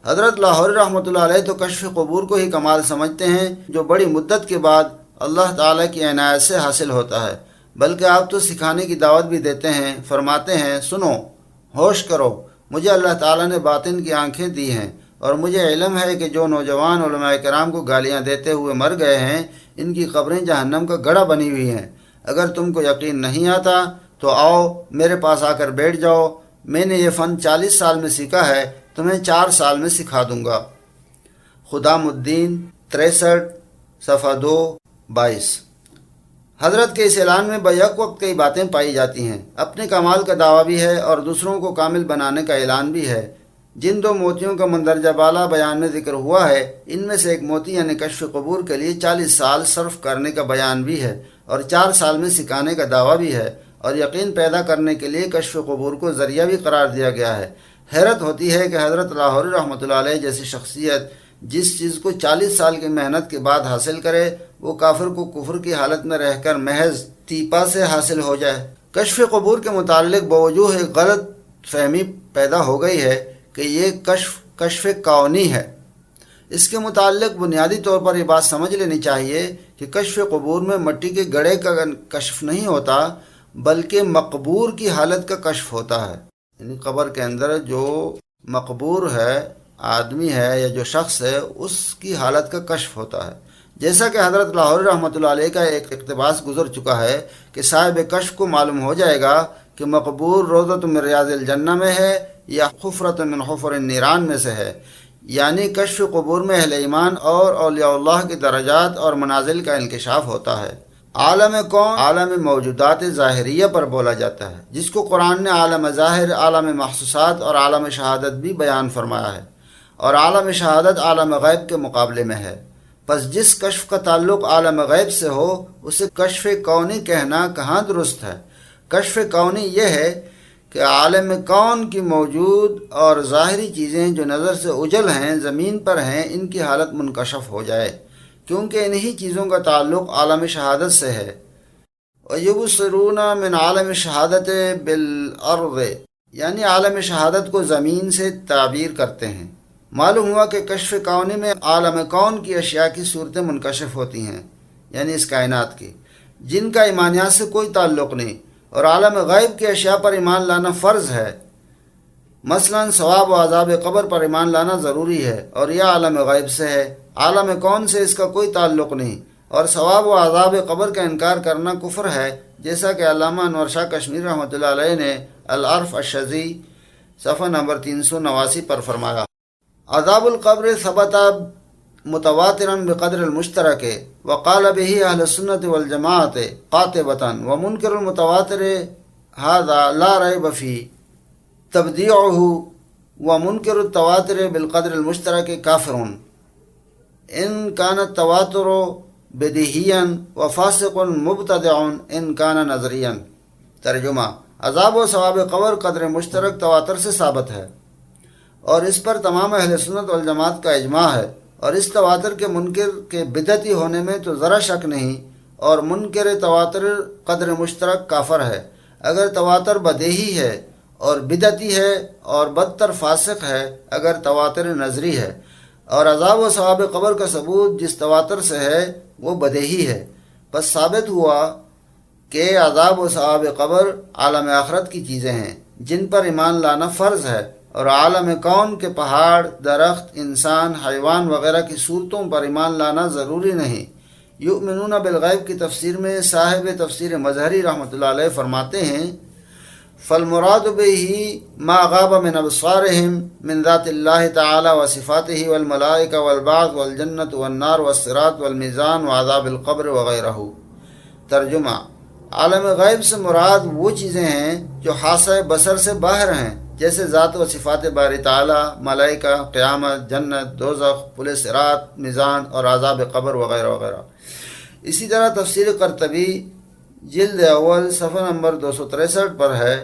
حضرت لاہوری رحمۃ اللہ علیہ تو کشف قبور کو ہی کمال سمجھتے ہیں جو بڑی مدت کے بعد اللہ تعالیٰ کی عنایت سے حاصل ہوتا ہے، بلکہ آپ تو سکھانے کی دعوت بھی دیتے ہیں، فرماتے ہیں سنو، ہوش کرو، مجھے اللہ تعالیٰ نے باطن کی آنکھیں دی ہیں، اور مجھے علم ہے کہ جو نوجوان علماء کرام کو گالیاں دیتے ہوئے مر گئے ہیں ان کی قبریں جہنم کا گڑھا بنی ہوئی ہیں۔ اگر تم کو یقین نہیں آتا تو آؤ میرے پاس آ کر بیٹھ جاؤ، میں نے یہ فن 40 سال میں سیکھا ہے، تمہیں 4 سال میں سکھا دوں گا۔ خدام الدین 63 صفحہ 2-22۔ حضرت کے اس اعلان میں بیک وقت کئی باتیں پائی جاتی ہیں، اپنے کمال کا دعویٰ بھی ہے اور دوسروں کو کامل بنانے کا اعلان بھی ہے۔ جن 2 موتیوں کا مندرجہ بالا بیان میں ذکر ہوا ہے، ان میں سے ایک موتی یعنی کشف قبور کے لیے 40 سال صرف کرنے کا بیان بھی ہے، اور 4 سال میں سکھانے کا دعویٰ بھی ہے، اور یقین پیدا کرنے کے لیے کشف قبور کو ذریعہ بھی قرار دیا گیا ہے۔ حیرت ہوتی ہے کہ حضرت لاہوری رحمۃ اللہ علیہ جیسی شخصیت جس چیز کو 40 سال کی محنت کے بعد حاصل کرے، وہ کافر کو کفر کی حالت میں رہ کر محض تیپا سے حاصل ہو جائے۔ کشف قبور کے متعلق بوجوہ ایک غلط فہمی پیدا ہو گئی ہے کہ یہ کشف کونی ہے۔ اس کے متعلق بنیادی طور پر یہ بات سمجھ لینی چاہیے کہ کشف قبور میں مٹی کے گڑھے کا کشف نہیں ہوتا، بلکہ مقبور کی حالت کا کشف ہوتا ہے، یعنی قبر کے اندر جو مقبور ہے، آدمی ہے یا جو شخص ہے، اس کی حالت کا کشف ہوتا ہے۔ جیسا کہ حضرت لاہوری رحمۃ اللہ علیہ کا ایک اقتباس گزر چکا ہے کہ صاحب کشف کو معلوم ہو جائے گا کہ مقبور روضۃ من ریاض الجنہ میں ہے یا حفرۃ من حفر النیران میں سے ہے، یعنی کشف قبور میں اہل ایمان اور اولیاء اللہ کے درجات اور منازل کا انکشاف ہوتا ہے۔ عالم کون عالم موجودات ظاہریہ پر بولا جاتا ہے، جس کو قرآن نے عالم ظاہر، عالم محسوسات اور عالم شہادت بھی بیان فرمایا ہے، اور عالم شہادت عالم غیب کے مقابلے میں ہے۔ پس جس کشف کا تعلق عالم غیب سے ہو اسے کشف کونی کہنا کہاں درست ہے؟ کشف کونی یہ ہے کہ عالم کون کی موجود اور ظاہری چیزیں جو نظر سے اجل ہیں، زمین پر ہیں، ان کی حالت منکشف ہو جائے، کیونکہ انہی چیزوں کا تعلق عالم شہادت سے ہے۔ وَيُبْصِرُونَ مِنْ عالم شہادت بالارض، یعنی عالم شہادت کو زمین سے تعبیر کرتے ہیں۔ معلوم ہوا کہ کشف کونی میں عالم کون کی اشیاء کی صورتیں منکشف ہوتی ہیں، یعنی اس کائنات کی، جن کا ایمانیات سے کوئی تعلق نہیں، اور عالم غیب کی اشیاء پر ایمان لانا فرض ہے۔ مثلا ثواب و عذاب قبر پر ایمان لانا ضروری ہے، اور یہ عالم غیب سے ہے، عالم کون سے اس کا کوئی تعلق نہیں، اور ثواب و عذاب قبر کا انکار کرنا کفر ہے، جیسا کہ علامہ انور شاہ کشمیری رحمۃ اللہ علیہ نے العرف الشذی صفحہ نمبر 389 پر فرمایا۔ عذاب القبر ثبت متواترا بقدر المشترک وقال به اہل السنت والجماعت قاطبتا ومنکر المتواتر هذا لا ریب فی تبدیعه ومنکر التواتر بالقدر المشترک کافر ان کان التواتر بدیہیا وفاسق مبتدع ان کان نظریا۔ ترجمہ: عذاب و ثواب قبر قدر مشترک تواتر سے ثابت ہے، اور اس پر تمام اہل سنت والجماعت کا اجماع ہے، اور اس تواتر کے منکر کے بدعتی ہونے میں تو ذرا شک نہیں، اور منکر تواتر قدر مشترک کافر ہے۔ اگر تواتر بدیہی ہے اور بدعتی ہے، اور بدتر فاسق ہے اگر تواتر نظری ہے۔ اور عذاب و ثواب قبر کا ثبوت جس تواتر سے ہے وہ بدیہی ہے۔ بس ثابت ہوا کہ عذاب و ثواب قبر عالم آخرت کی چیزیں ہیں جن پر ایمان لانا فرض ہے، اور عالم کون کے پہاڑ، درخت، انسان، حیوان وغیرہ کی صورتوں پر ایمان لانا ضروری نہیں۔ یؤمنون بالغیب کی تفسیر میں صاحب تفسیر مظہری رحمۃ اللہ علیہ فرماتے ہیں فالمراد به ما غاب من ابصارهم من ذات اللہ تعالی وصفاته والملائکہ والبعث والجنۃ والنار والصراط والمیزان وعذاب القبر وغیرہ۔ ترجمہ: عالم غیب سے مراد وہ چیزیں ہیں جو حاسہ بصر سے باہر ہیں، جیسے ذات و صفات باری تعالی، ملائکہ، قیامت، جنت، دوزخ، پل صراط، میزان اور عذاب قبر وغیرہ وغیرہ۔ اسی طرح تفسیر قرطبی جلد اول صفحہ نمبر 263 پر ہے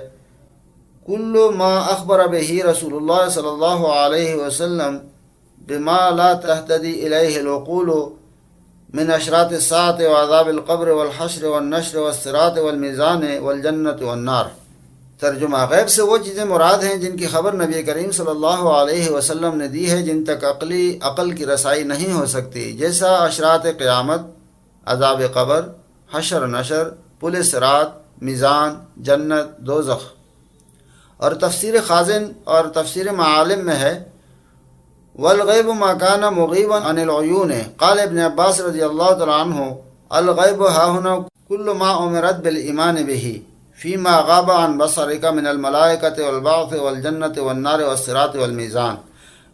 کل ما اخبر به رسول اللہ صلی اللہ علیہ وسلم بما لا تهتدي الیہ العقول من اشراط الساعة وعذاب القبر والحشر والنشر والصراط والمیزان والجنت والنار۔ ترجمہ: غیب سے وہ چیزیں مراد ہیں جن کی خبر نبی کریم صلی اللہ علیہ وسلم نے دی ہے، جن تک عقل کی رسائی نہیں ہو سکتی، جیسا اشراط قیامت، عذاب قبر، حشر نشر، پل صراط، میزان، جنت، دوزخ۔ اور تفسیر خازن اور تفسیر معالم میں ہے والغیب ما کان مغیبا عن العیون۔ قال ابن عباس رضی اللہ تعالیٰ عنہ الغیب ہاہنا کل ما امرت بالایمان به فیما غاب عن بصرک من الملائکۃ والبعث والجنت والنار والصراط والمیزان۔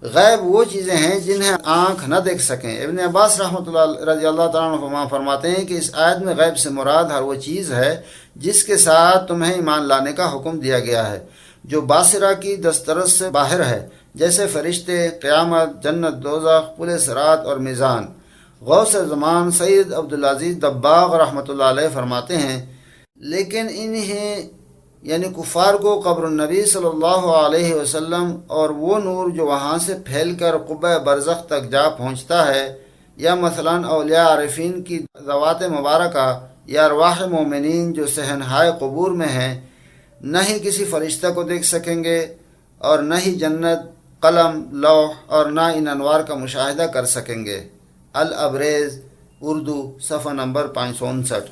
غیب وہ چیزیں ہیں جنہیں آنکھ نہ دیکھ سکیں۔ ابن عباس رحمۃ اللہ رضی اللہ تعالیٰ عنہ فرماتے ہیں کہ اس آیت میں غیب سے مراد ہر وہ چیز ہے جس کے ساتھ تمہیں ایمان لانے کا حکم دیا گیا ہے، جو باصرہ کی دسترس سے باہر ہے، جیسے فرشتے، قیامت، جنت، دوزخ، پل صراط اور میزان۔ غوث زمان سید عبدالعزیز دباغ رحمۃ اللہ علیہ فرماتے ہیں لیکن انہیں یعنی کفار کو قبر النبی صلی اللہ علیہ وسلم اور وہ نور جو وہاں سے پھیل کر قبہ برزخ تک جا پہنچتا ہے، یا مثلا اولیاء عارفین کی ذوات مبارکہ یا ارواح مومنین جو صحنہائے قبور میں ہیں، نہ ہی کسی فرشتہ کو دیکھ سکیں گے، اور نہ ہی جنت، قلم، لوح اور نہ ان انوار کا مشاہدہ کر سکیں گے۔ الابریز اردو صفحہ نمبر 559۔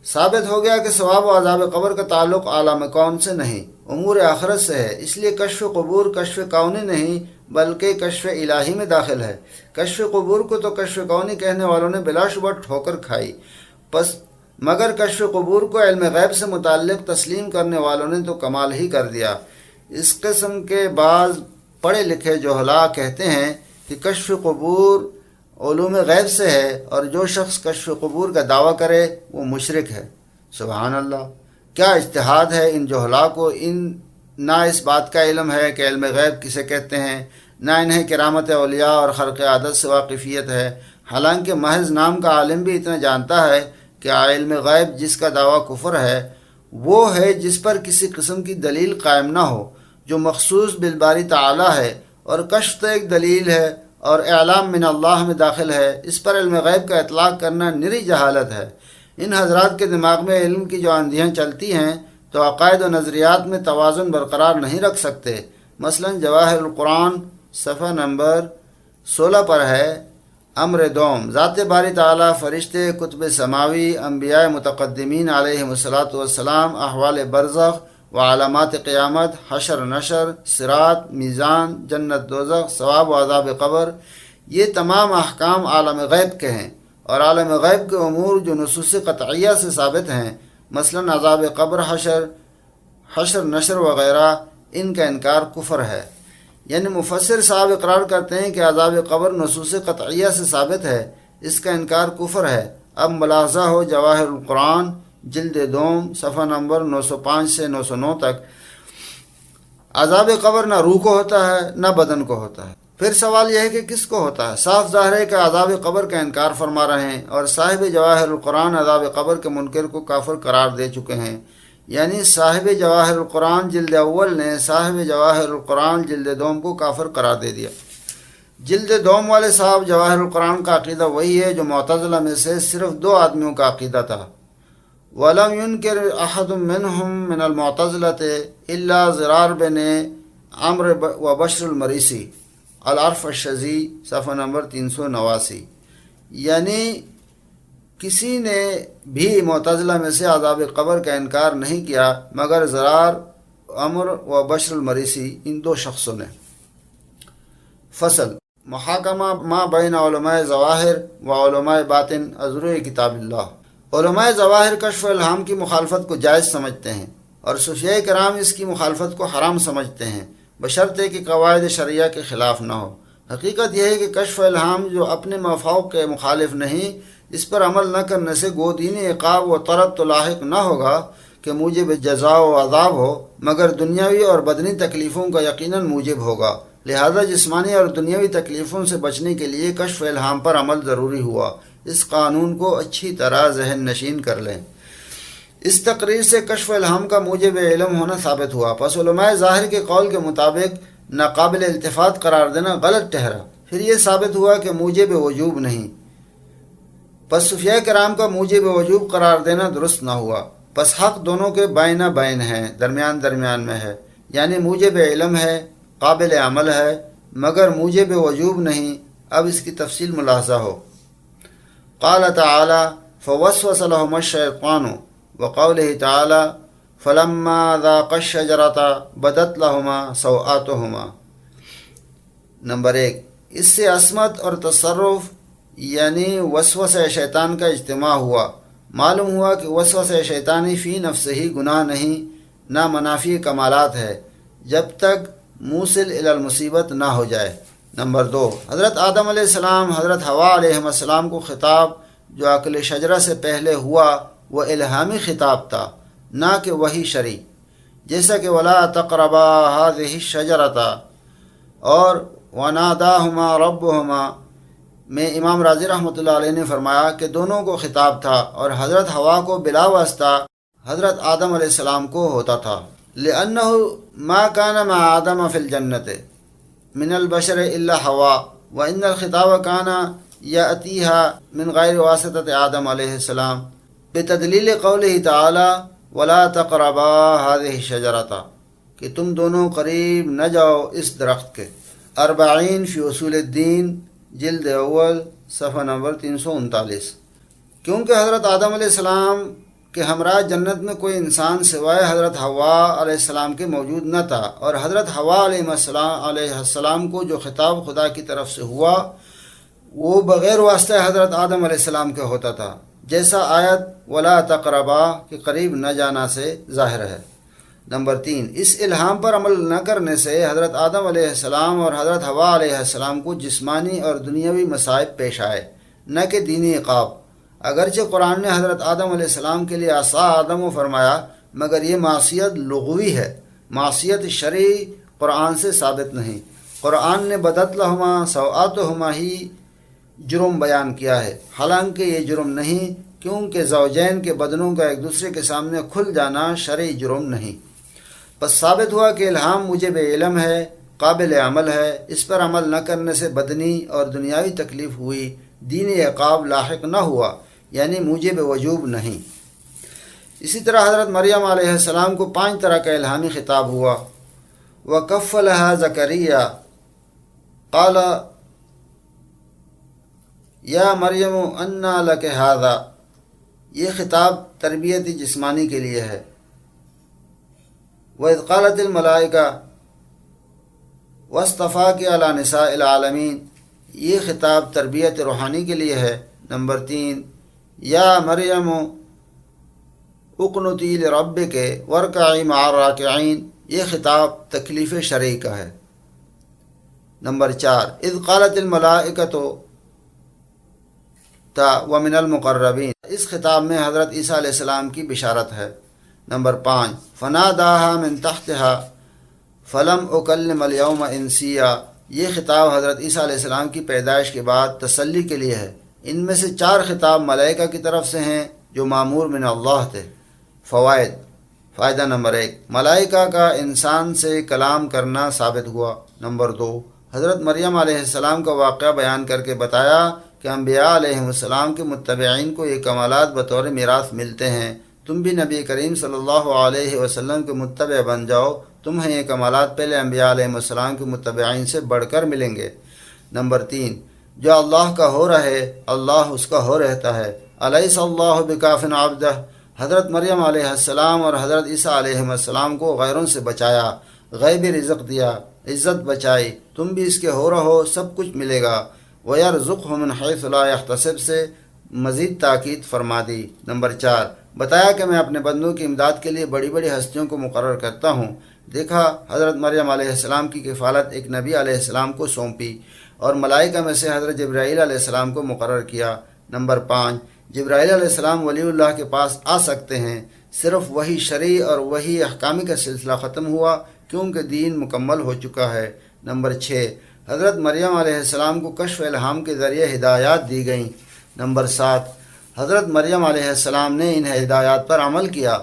ثابت ہو گیا کہ ثواب و عذاب قبر کا تعلق عالم کون سے نہیں، امور آخرت سے ہے، اس لیے کشف قبور کشف کونی نہیں بلکہ کشف الہی میں داخل ہے۔ کشف قبور کو تو کشف کونی کہنے والوں نے بلا شبہ ٹھوکر کھائی، پس مگر کشف قبور کو علم غیب سے متعلق تسلیم کرنے والوں نے تو کمال ہی کر دیا۔ اس قسم کے بعض پڑھے لکھے جہلا کہتے ہیں کہ کشف قبور علوم غیب سے ہے، اور جو شخص کشف قبور کا دعویٰ کرے وہ مشرک ہے۔ سبحان اللہ! کیا اجتہاد ہے ان جہلا کو! نہ اس بات کا علم ہے کہ علم غیب کسے کہتے ہیں، نہ انہیں کرامت اولیاء اور خرق عادت سے واقفیت ہے، حالانکہ محض نام کا عالم بھی اتنا جانتا ہے کہ علم غیب جس کا دعویٰ کفر ہے وہ ہے جس پر کسی قسم کی دلیل قائم نہ ہو، جو مخصوص بالباری تعالی ہے، اور کشف تو ایک دلیل ہے اور اعلام من اللہ میں داخل ہے۔ اس پر علم غیب کا اطلاق کرنا نری جہالت ہے۔ ان حضرات کے دماغ میں علم کی جو آندھیاں چلتی ہیں تو عقائد و نظریات میں توازن برقرار نہیں رکھ سکتے۔ مثلا جواہر القرآن صفحہ نمبر 16 پر ہے امر دوم، ذات باری تعالیٰ، فرشتے، کتب سماوی، انبیاء متقدمین علیہم الصلاۃ والسلام، احوال برزخ و علامات قیامت، حشر نشر، صراط، میزان، جنت دوزخ، ثواب و عذاب قبر، یہ تمام احکام عالم غیب کے ہیں، اور عالم غیب کے امور جو نصوص قطعیہ سے ثابت ہیں، مثلا عذاب قبر، حشر نشر وغیرہ، ان کا انکار کفر ہے۔ یعنی مفسر صاحب اقرار کرتے ہیں کہ عذاب قبر نصوص قطعیہ سے ثابت ہے، اس کا انکار کفر ہے۔ اب ملاحظہ ہو جواہر القرآن جلد دوم صفحہ نمبر 905 سے 909 تک۔ عذاب قبر نہ روح کو ہوتا ہے نہ بدن کو ہوتا ہے۔ پھر سوال یہ ہے کہ کس کو ہوتا ہے؟ صاف ظاہر ہے کہ عذاب قبر کا انکار فرما رہے ہیں، اور صاحب جواہر القرآن عذاب قبر کے منکر کو کافر قرار دے چکے ہیں۔ یعنی صاحب جواہر القرآن جلد اول نے صاحب جواہر القرآن جلد دوم کو کافر قرار دے دیا۔ جلد دوم والے صاحب جواہر القرآن کا عقیدہ وہی ہے جو معتزلہ میں سے صرف 2 آدمیوں کا عقیدہ تھا۔ وَلَمْ يُنْكِرْ أَحَدٌ مِّنْهُمْ مِنَ الْمُعْتَزِلَةِ إِلَّا زِرَارَ بن عمرو و بشر المریسی، العرف الشذی، صفحہ نمبر 389۔ یعنی کسی نے بھی معتزلہ میں سے عذاب قبر کا انکار نہیں کیا مگر زرار، عمر و بشر المریسی، ان 2 شخصوں نے۔ فصل محاکمہ ما بین علماء ظواہر و علماء باطن ازروع کتاب اللہ۔ علماء ظواہر کشف و الہام کی مخالفت کو جائز سمجھتے ہیں اور صوفیاء کرام اس کی مخالفت کو حرام سمجھتے ہیں، بشرطے کہ قواعد شرعیہ کے خلاف نہ ہو۔ حقیقت یہ ہے کہ کشف و الہام جو اپنے مفاوق کے مخالف نہیں، اس پر عمل نہ کرنے سے گو دینی عقاب و طرد تو لاحق نہ ہوگا کہ موجب جزا و عذاب ہو، مگر دنیاوی اور بدنی تکلیفوں کا یقیناً موجب ہوگا۔ لہذا جسمانی اور دنیاوی تکلیفوں سے بچنے کے لیے کشف و الہام پر عمل ضروری ہوا۔ اس قانون کو اچھی طرح ذہن نشین کر لیں۔ اس تقریر سے کشف و الہام کا موجب علم ہونا ثابت ہوا، پس علماء ظاہر کے قول کے مطابق ناقابل التفات قرار دینا غلط ٹھہرا۔ پھر یہ ثابت ہوا کہ موجب وجوب نہیں، پس صوفیاء کرام کا موجب وجوب قرار دینا درست نہ ہوا۔ پس حق دونوں کے بائنا بائن ہیں، درمیان میں ہے، یعنی موجب علم ہے، قابل عمل ہے، مگر موجب وجوب نہیں۔ اب اس کی تفصیل ملاحظہ ہو۔ قال تعالی فوسوس لهم الشیطان وقوله تعالی فلما ذاقا الشجرة بدت لهما سوآتهما۔ نمبر 1، اس سے عصمت اور تصرف یعنی وسوسہ شیطان کا اجتماع ہوا۔ معلوم ہوا کہ وسوسہ شیطانی فی نفس ہی گناہ نہیں، نہ منافی کمالات ہے، جب تک موصل الی المصیبت نہ ہو جائے۔ نمبر 2، حضرت آدم علیہ السلام، حضرت حوا علیہ السلام کو خطاب جو عقل شجرہ سے پہلے ہوا وہ الہامی خطاب تھا، نہ کہ وحی شرعی، جیسا کہ ولا تقربا هذه الشجرة اور وناداهما ربهما میں امام رازی رحمۃ اللہ علیہ نے فرمایا کہ دونوں کو خطاب تھا اور حضرت حوا کو بلا واسطہ حضرت آدم علیہ السلام کو ہوتا تھا، لأنه ما كان مع آدم في الجنة من البشر الا حوا وان الخطاب كان يأتيها من غیر واسطة آدم علیہ السلام بتدلیل قوله تعالی ولا تقربا هذه الشجرة، کہ تم دونوں قریب نہ جاؤ اس درخت کے۔ 40 فی اصول الدین، جلد اول، صفحہ نمبر 339۔ کیونکہ حضرت آدم علیہ السلام کے ہمراہ جنت میں کوئی انسان سوائے حضرت حوا علیہ السلام کے موجود نہ تھا، اور حضرت حوا علیہ السلام کو جو خطاب خدا کی طرف سے ہوا وہ بغیر واسطہ حضرت آدم علیہ السلام کے ہوتا تھا، جیسا آیت ولا تقربا کے قریب نہ جانا سے ظاہر ہے۔ نمبر 3، اس الہام پر عمل نہ کرنے سے حضرت آدم علیہ السلام اور حضرت حوا علیہ السلام کو جسمانی اور دنیاوی مصائب پیش آئے، نہ کہ دینی عقاب۔ اگرچہ قرآن نے حضرت آدم علیہ السلام کے لیے عصا آدم فرمایا، مگر یہ معصیت لغوی ہے، معصیت شرعی قرآن سے ثابت نہیں۔ قرآن نے بدت لہما سوآتہما ہی جرم بیان کیا ہے، حالانکہ یہ جرم نہیں، کیونکہ زوجین کے بدنوں کا ایک دوسرے کے سامنے کھل جانا شرعی جرم نہیں۔ پس ثابت ہوا کہ الہام موجب علم ہے، قابل عمل ہے، اس پر عمل نہ کرنے سے بدنی اور دنیاوی تکلیف ہوئی، دینی عقاب لاحق نہ ہوا، یعنی موجب وجوب نہیں۔ اسی طرح حضرت مریم علیہ السلام کو 5 طرح کا الہامی خطاب ہوا۔ وَكَفَّلَهَا زَكَرِيَّا قَالَ یا مریم انا لک ھذا، یہ خطاب تربیت جسمانی کے لیے ہے۔ وَإِذْ قَالَتِ الْمَلَائِكَةُ وَاصْطَفَاكِ عَلَى نِسَاءِ الْعَالَمِينَ، یہ خطاب تربیت روحانی کے لیے ہے۔ نمبر 3، یا مریم اقنتی لربک وارکعی مع الراکعین، یہ خطاب تکلیف شرعی کا ہے۔ نمبر 4، اذ قالت الملائکۃ ومن المقربین، اس خطاب میں حضرت عیسیٰ علیہ السلام کی بشارت ہے۔ نمبر 5، فناداہا من تحتہا فلم اکلم اليوم انسیا، یہ خطاب حضرت عیسیٰ علیہ السلام کی پیدائش کے بعد تسلی کے لیے ہے۔ ان میں سے 4 خطاب ملائکہ کی طرف سے ہیں جو مامور من اللہ تھے۔ فوائد۔ فائدہ نمبر 1، ملائکہ کا انسان سے کلام کرنا ثابت ہوا۔ نمبر 2، حضرت مریم علیہ السلام کا واقعہ بیان کر کے بتایا کہ انبیاء علیہ السلام کے متبعین کو یہ کمالات بطور میراث ملتے ہیں، تم بھی نبی کریم صلی اللہ علیہ وسلم کے متبع بن جاؤ، تمہیں یہ کمالات پہلے انبیاء علیہ السلام کے متبعین سے بڑھ کر ملیں گے۔ نمبر 3، جو اللہ کا ہو رہے اللہ اس کا ہو رہتا ہے۔ الیس اللہ بکاف عبدہ، حضرت مریم علیہ السلام اور حضرت عیسیٰ علیہ السلام کو غیروں سے بچایا، غیبی رزق دیا، عزت بچائی، تم بھی اس کے ہو رہو، سب کچھ ملے گا۔ وَيَرْزُقْهُ مِنْ حَيْثُ لَا يَحْتَسِبْ سے مزید تاکید فرما دی۔ نمبر 4، بتایا کہ میں اپنے بندوں کی امداد کے لیے بڑی بڑی ہستیوں کو مقرر کرتا ہوں۔ دیکھا حضرت مریم علیہ السلام کی کفالت ایک نبی علیہ السلام کو سونپی اور ملائکہ میں سے حضرت جبرائیل علیہ السلام کو مقرر کیا۔ نمبر 5، جبرائیل علیہ السلام ولی اللہ کے پاس آ سکتے ہیں، صرف وہی شرعی اور وہی احکامی کا سلسلہ ختم ہوا کیونکہ دین مکمل ہو چکا ہے۔ نمبر 6، حضرت مریم علیہ السلام کو کشف الہام کے ذریعے ہدایات دی گئیں۔ نمبر 7، حضرت مریم علیہ السلام نے ان ہدایات پر عمل کیا،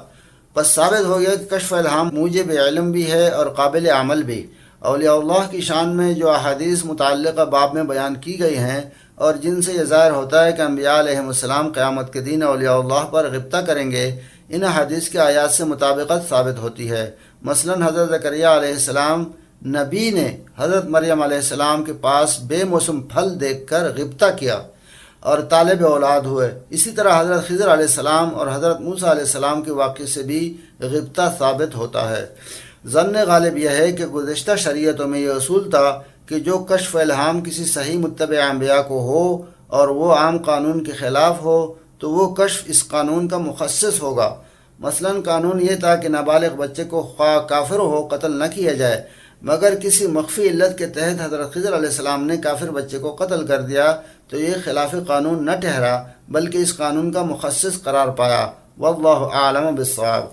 پس ثابت ہو گیا کہ کشف الہام موجب علم بھی ہے اور قابل عمل بھی۔ اولیاء اللہ کی شان میں جو احادیث متعلقہ باب میں بیان کی گئی ہیں اور جن سے یہ ظاہر ہوتا ہے کہ انبیاء علیہ السلام قیامت کے دن اولیاء اللہ پر غبطہ کریں گے، ان احادیث کے آیات سے مطابقت ثابت ہوتی ہے۔ مثلا حضرت زکریا علیہ السلام نبی نے حضرت مریم علیہ السلام کے پاس بے موسم پھل دیکھ کر غبطہ کیا اور طالب اولاد ہوئے۔ اسی طرح حضرت خضر علیہ السلام اور حضرت موسیٰ علیہ السلام کے واقعے سے بھی غبطہ ثابت ہوتا ہے۔ ظن غالب یہ ہے کہ گزشتہ شریعتوں میں یہ اصول تھا کہ جو کشف الہام کسی صحیح متبع انبیاء کو ہو اور وہ عام قانون کے خلاف ہو تو وہ کشف اس قانون کا مخصص ہوگا۔ مثلا قانون یہ تھا کہ نابالغ بچے کو خواہ کافر ہو قتل نہ کیا جائے، مگر کسی مخفی علت کے تحت حضرت خضر علیہ السلام نے کافر بچے کو قتل کر دیا تو یہ خلاف قانون نہ ٹھہرا بلکہ اس قانون کا مخصص قرار پایا۔ واللہ اعلم بالصواب۔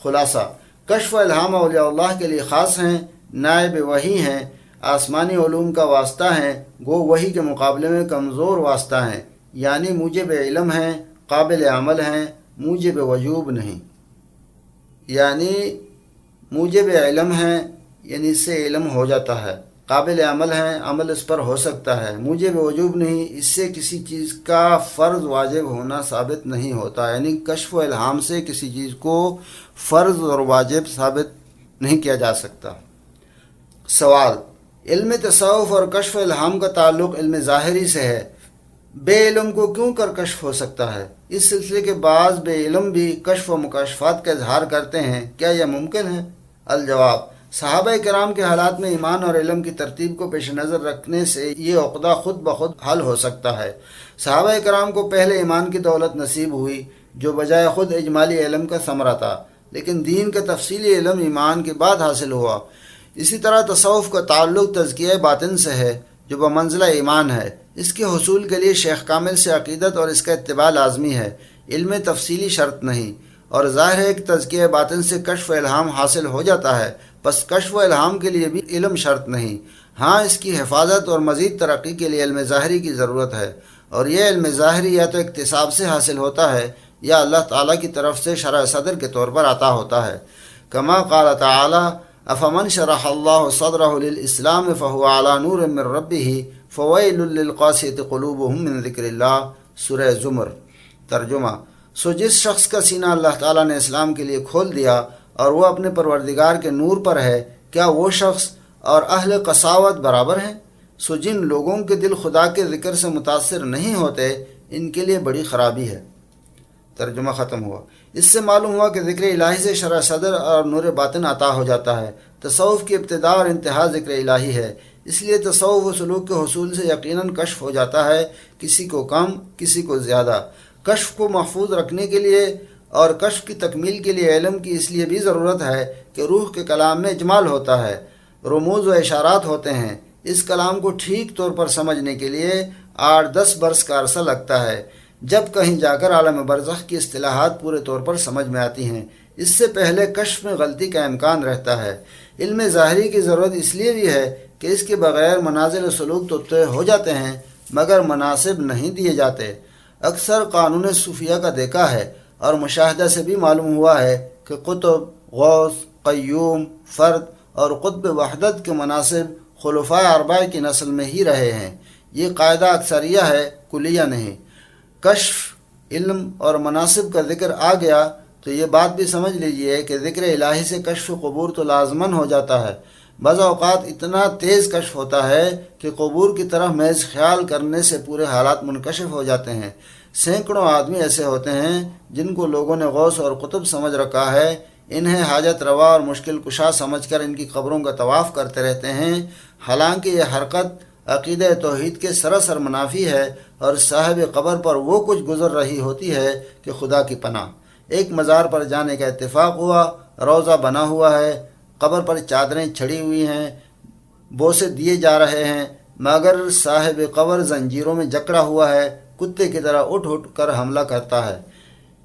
خلاصہ، کشف و الہام اولیاء اللہ کے لیے خاص ہیں، نائب وحی ہیں، آسمانی علوم کا واسطہ ہیں، گو وحی کے مقابلے میں کمزور واسطہ ہیں، یعنی موجب علم ہیں، قابل عمل ہیں، موجب وجوب نہیں۔ یعنی موجب علم ہیں، یعنی اس سے علم ہو جاتا ہے، قابل عمل ہیں، عمل اس پر ہو سکتا ہے، موجب وجوب نہیں، اس سے کسی چیز کا فرض واجب ہونا ثابت نہیں ہوتا، یعنی کشف و الہام سے کسی چیز کو فرض اور واجب ثابت نہیں کیا جا سکتا۔ سوال، علم تصوف اور کشف و الہام کا تعلق علم ظاہری سے ہے، بے علم کو کیوں کر کشف ہو سکتا ہے؟ اس سلسلے کے بعض بے علم بھی کشف و مکاشفات کا اظہار کرتے ہیں، کیا یہ ممکن ہے؟ الجواب، صحابہ کرام کے حالات میں ایمان اور علم کی ترتیب کو پیش نظر رکھنے سے یہ عقدہ خود بخود حل ہو سکتا ہے۔ صحابہ کرام کو پہلے ایمان کی دولت نصیب ہوئی جو بجائے خود اجمالی علم کا ثمرہ تھا، لیکن دین کا تفصیلی علم ایمان کے بعد حاصل ہوا۔ اسی طرح تصوف کا تعلق تزکیہ باطن سے ہے جو بمنزلہ ایمان ہے، اس کے حصول کے لیے شیخ کامل سے عقیدت اور اس کا اتباع لازمی ہے، علم تفصیلی شرط نہیں، اور ظاہر ہے کہ تزکیہ باطن سے کشف و الہام حاصل ہو جاتا ہے، پس کشف و الہام کے لیے بھی علم شرط نہیں، ہاں اس کی حفاظت اور مزید ترقی کے لیے علم ظاہری کی ضرورت ہے، اور یہ علم ظاہری یا تو اکتساب سے حاصل ہوتا ہے یا اللہ تعالیٰ کی طرف سے شرح صدر کے طور پر عطا ہوتا ہے۔ کما قال تعالی افمن شرح اللہ صدرہ للاسلام فہو علی نور من ربہ فویل للقاسیۃ قلوبہم من ذکر اللہ، سورہ زمر۔ ترجمہ، سو جس شخص کا سینہ اللہ تعالیٰ نے اسلام کے لیے کھول دیا اور وہ اپنے پروردگار کے نور پر ہے، کیا وہ شخص اور اہل قساوت برابر ہیں؟ سو جن لوگوں کے دل خدا کے ذکر سے متاثر نہیں ہوتے ان کے لیے بڑی خرابی ہے۔ ترجمہ ختم ہوا۔ اس سے معلوم ہوا کہ ذکر الہی سے شرح صدر اور نور باطن عطا ہو جاتا ہے۔ تصوف کی ابتدا اور انتہا ذکر الہی ہے، اس لیے تصوف و سلوک کے حصول سے یقیناً کشف ہو جاتا ہے، کسی کو کم کسی کو زیادہ۔ کشف کو محفوظ رکھنے کے لیے اور کشف کی تکمیل کے لیے علم کی اس لیے بھی ضرورت ہے کہ روح کے کلام میں اجمال ہوتا ہے، رموز و اشارات ہوتے ہیں، اس کلام کو ٹھیک طور پر سمجھنے کے لیے 8-10 برس کا عرصہ لگتا ہے، جب کہیں جا کر عالم برزخ کی اصطلاحات پورے طور پر سمجھ میں آتی ہیں۔ اس سے پہلے کشف میں غلطی کا امکان رہتا ہے۔ علم ظاہری کی ضرورت اس لیے بھی ہے کہ اس کے بغیر منازل و سلوک تو طے ہو جاتے ہیں مگر مناسب نہیں دیے جاتے۔ اکثر قانون صوفیہ کا دیکھا ہے اور مشاہدہ سے بھی معلوم ہوا ہے کہ قطب، غوث، قیوم، فرد اور قطب وحدت کے مناسب خلفائے اربعہ کی نسل میں ہی رہے ہیں۔ یہ قاعدہ اکثریہ ہے، کلیہ نہیں۔ کشف، علم اور مناصب کا ذکر آ گیا تو یہ بات بھی سمجھ لیجئے کہ ذکر الہی سے کشف قبور تو لازماً ہو جاتا ہے۔ بعض اوقات اتنا تیز کشف ہوتا ہے کہ قبور کی طرف محض خیال کرنے سے پورے حالات منکشف ہو جاتے ہیں۔ سینکڑوں آدمی ایسے ہوتے ہیں جن کو لوگوں نے غوث اور قطب سمجھ رکھا ہے، انہیں حاجت روا اور مشکل کشا سمجھ کر ان کی قبروں کا طواف کرتے رہتے ہیں، حالانکہ یہ حرکت عقیدہ توحید کے سراسر منافی ہے اور صاحب قبر پر وہ کچھ گزر رہی ہوتی ہے کہ خدا کی پناہ۔ ایک مزار پر جانے کا اتفاق ہوا، روضہ بنا ہوا ہے، قبر پر چادریں چھڑی ہوئی ہیں، بوسے دیے جا رہے ہیں، مگر صاحب قبر زنجیروں میں جکڑا ہوا ہے، کتے کی طرح اٹھ کر حملہ کرتا ہے۔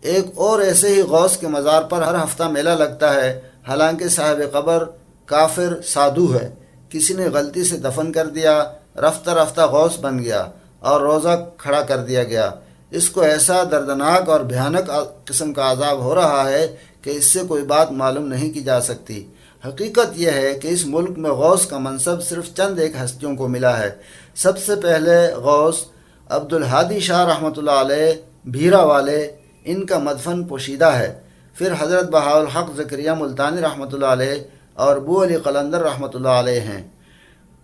ایک اور ایسے ہی غوث کے مزار پر ہر ہفتہ میلہ لگتا ہے، حالانکہ صاحب قبر کافر سادھو ہے، کسی نے غلطی سے دفن کر دیا، رفتہ رفتہ غوث بن گیا اور روزہ کھڑا کر دیا گیا۔ اس کو ایسا دردناک اور بھیانک قسم کا عذاب ہو رہا ہے کہ اس سے کوئی بات معلوم نہیں کی جا سکتی۔ حقیقت یہ ہے کہ اس ملک میں غوث کا منصب صرف چند ایک ہستیوں کو ملا ہے۔ سب سے پہلے غوث عبدالہادی شاہ رحمۃ اللہ علیہ بھیرا والے، ان کا مدفن پوشیدہ ہے۔ پھر حضرت بہاءالحق زکریا ملتانی رحمۃ اللہ علیہ اور ابو علی قلندر رحمۃ اللہ علیہ ہیں۔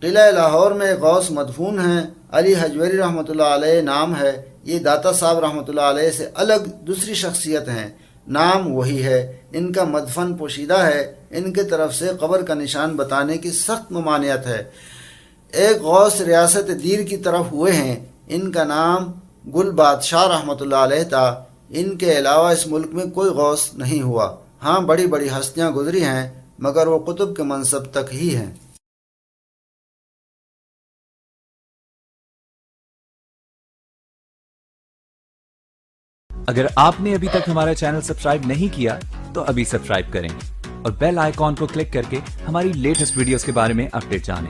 قلعہ لاہور میں غوث مدفون ہیں، علی حجویری رحمۃ اللہ علیہ نام ہے۔ یہ داتا صاحب رحمۃ اللہ علیہ سے الگ دوسری شخصیت ہیں، نام وہی ہے، ان کا مدفن پوشیدہ ہے۔ ان کی طرف سے قبر کا نشان بتانے کی سخت ممانعت ہے۔ ایک غوث ریاست دیر کی طرف ہوئے ہیں، ان کا نام گل بادشاہ رحمۃ اللہ علیہ تھا۔ ان کے علاوہ اس ملک میں کوئی غوث نہیں ہوا۔ ہاں بڑی بڑی ہستیاں گزری ہیں، مگر وہ قطب کے منصب تک ہی ہیں۔ اگر آپ نے ابھی تک ہمارا چینل سبسکرائب نہیں کیا تو ابھی سبسکرائب کریں اور بیل آئیکن کو کلک کر کے ہماری لیٹسٹ ویڈیوز کے بارے میں اپڈیٹ جانیں۔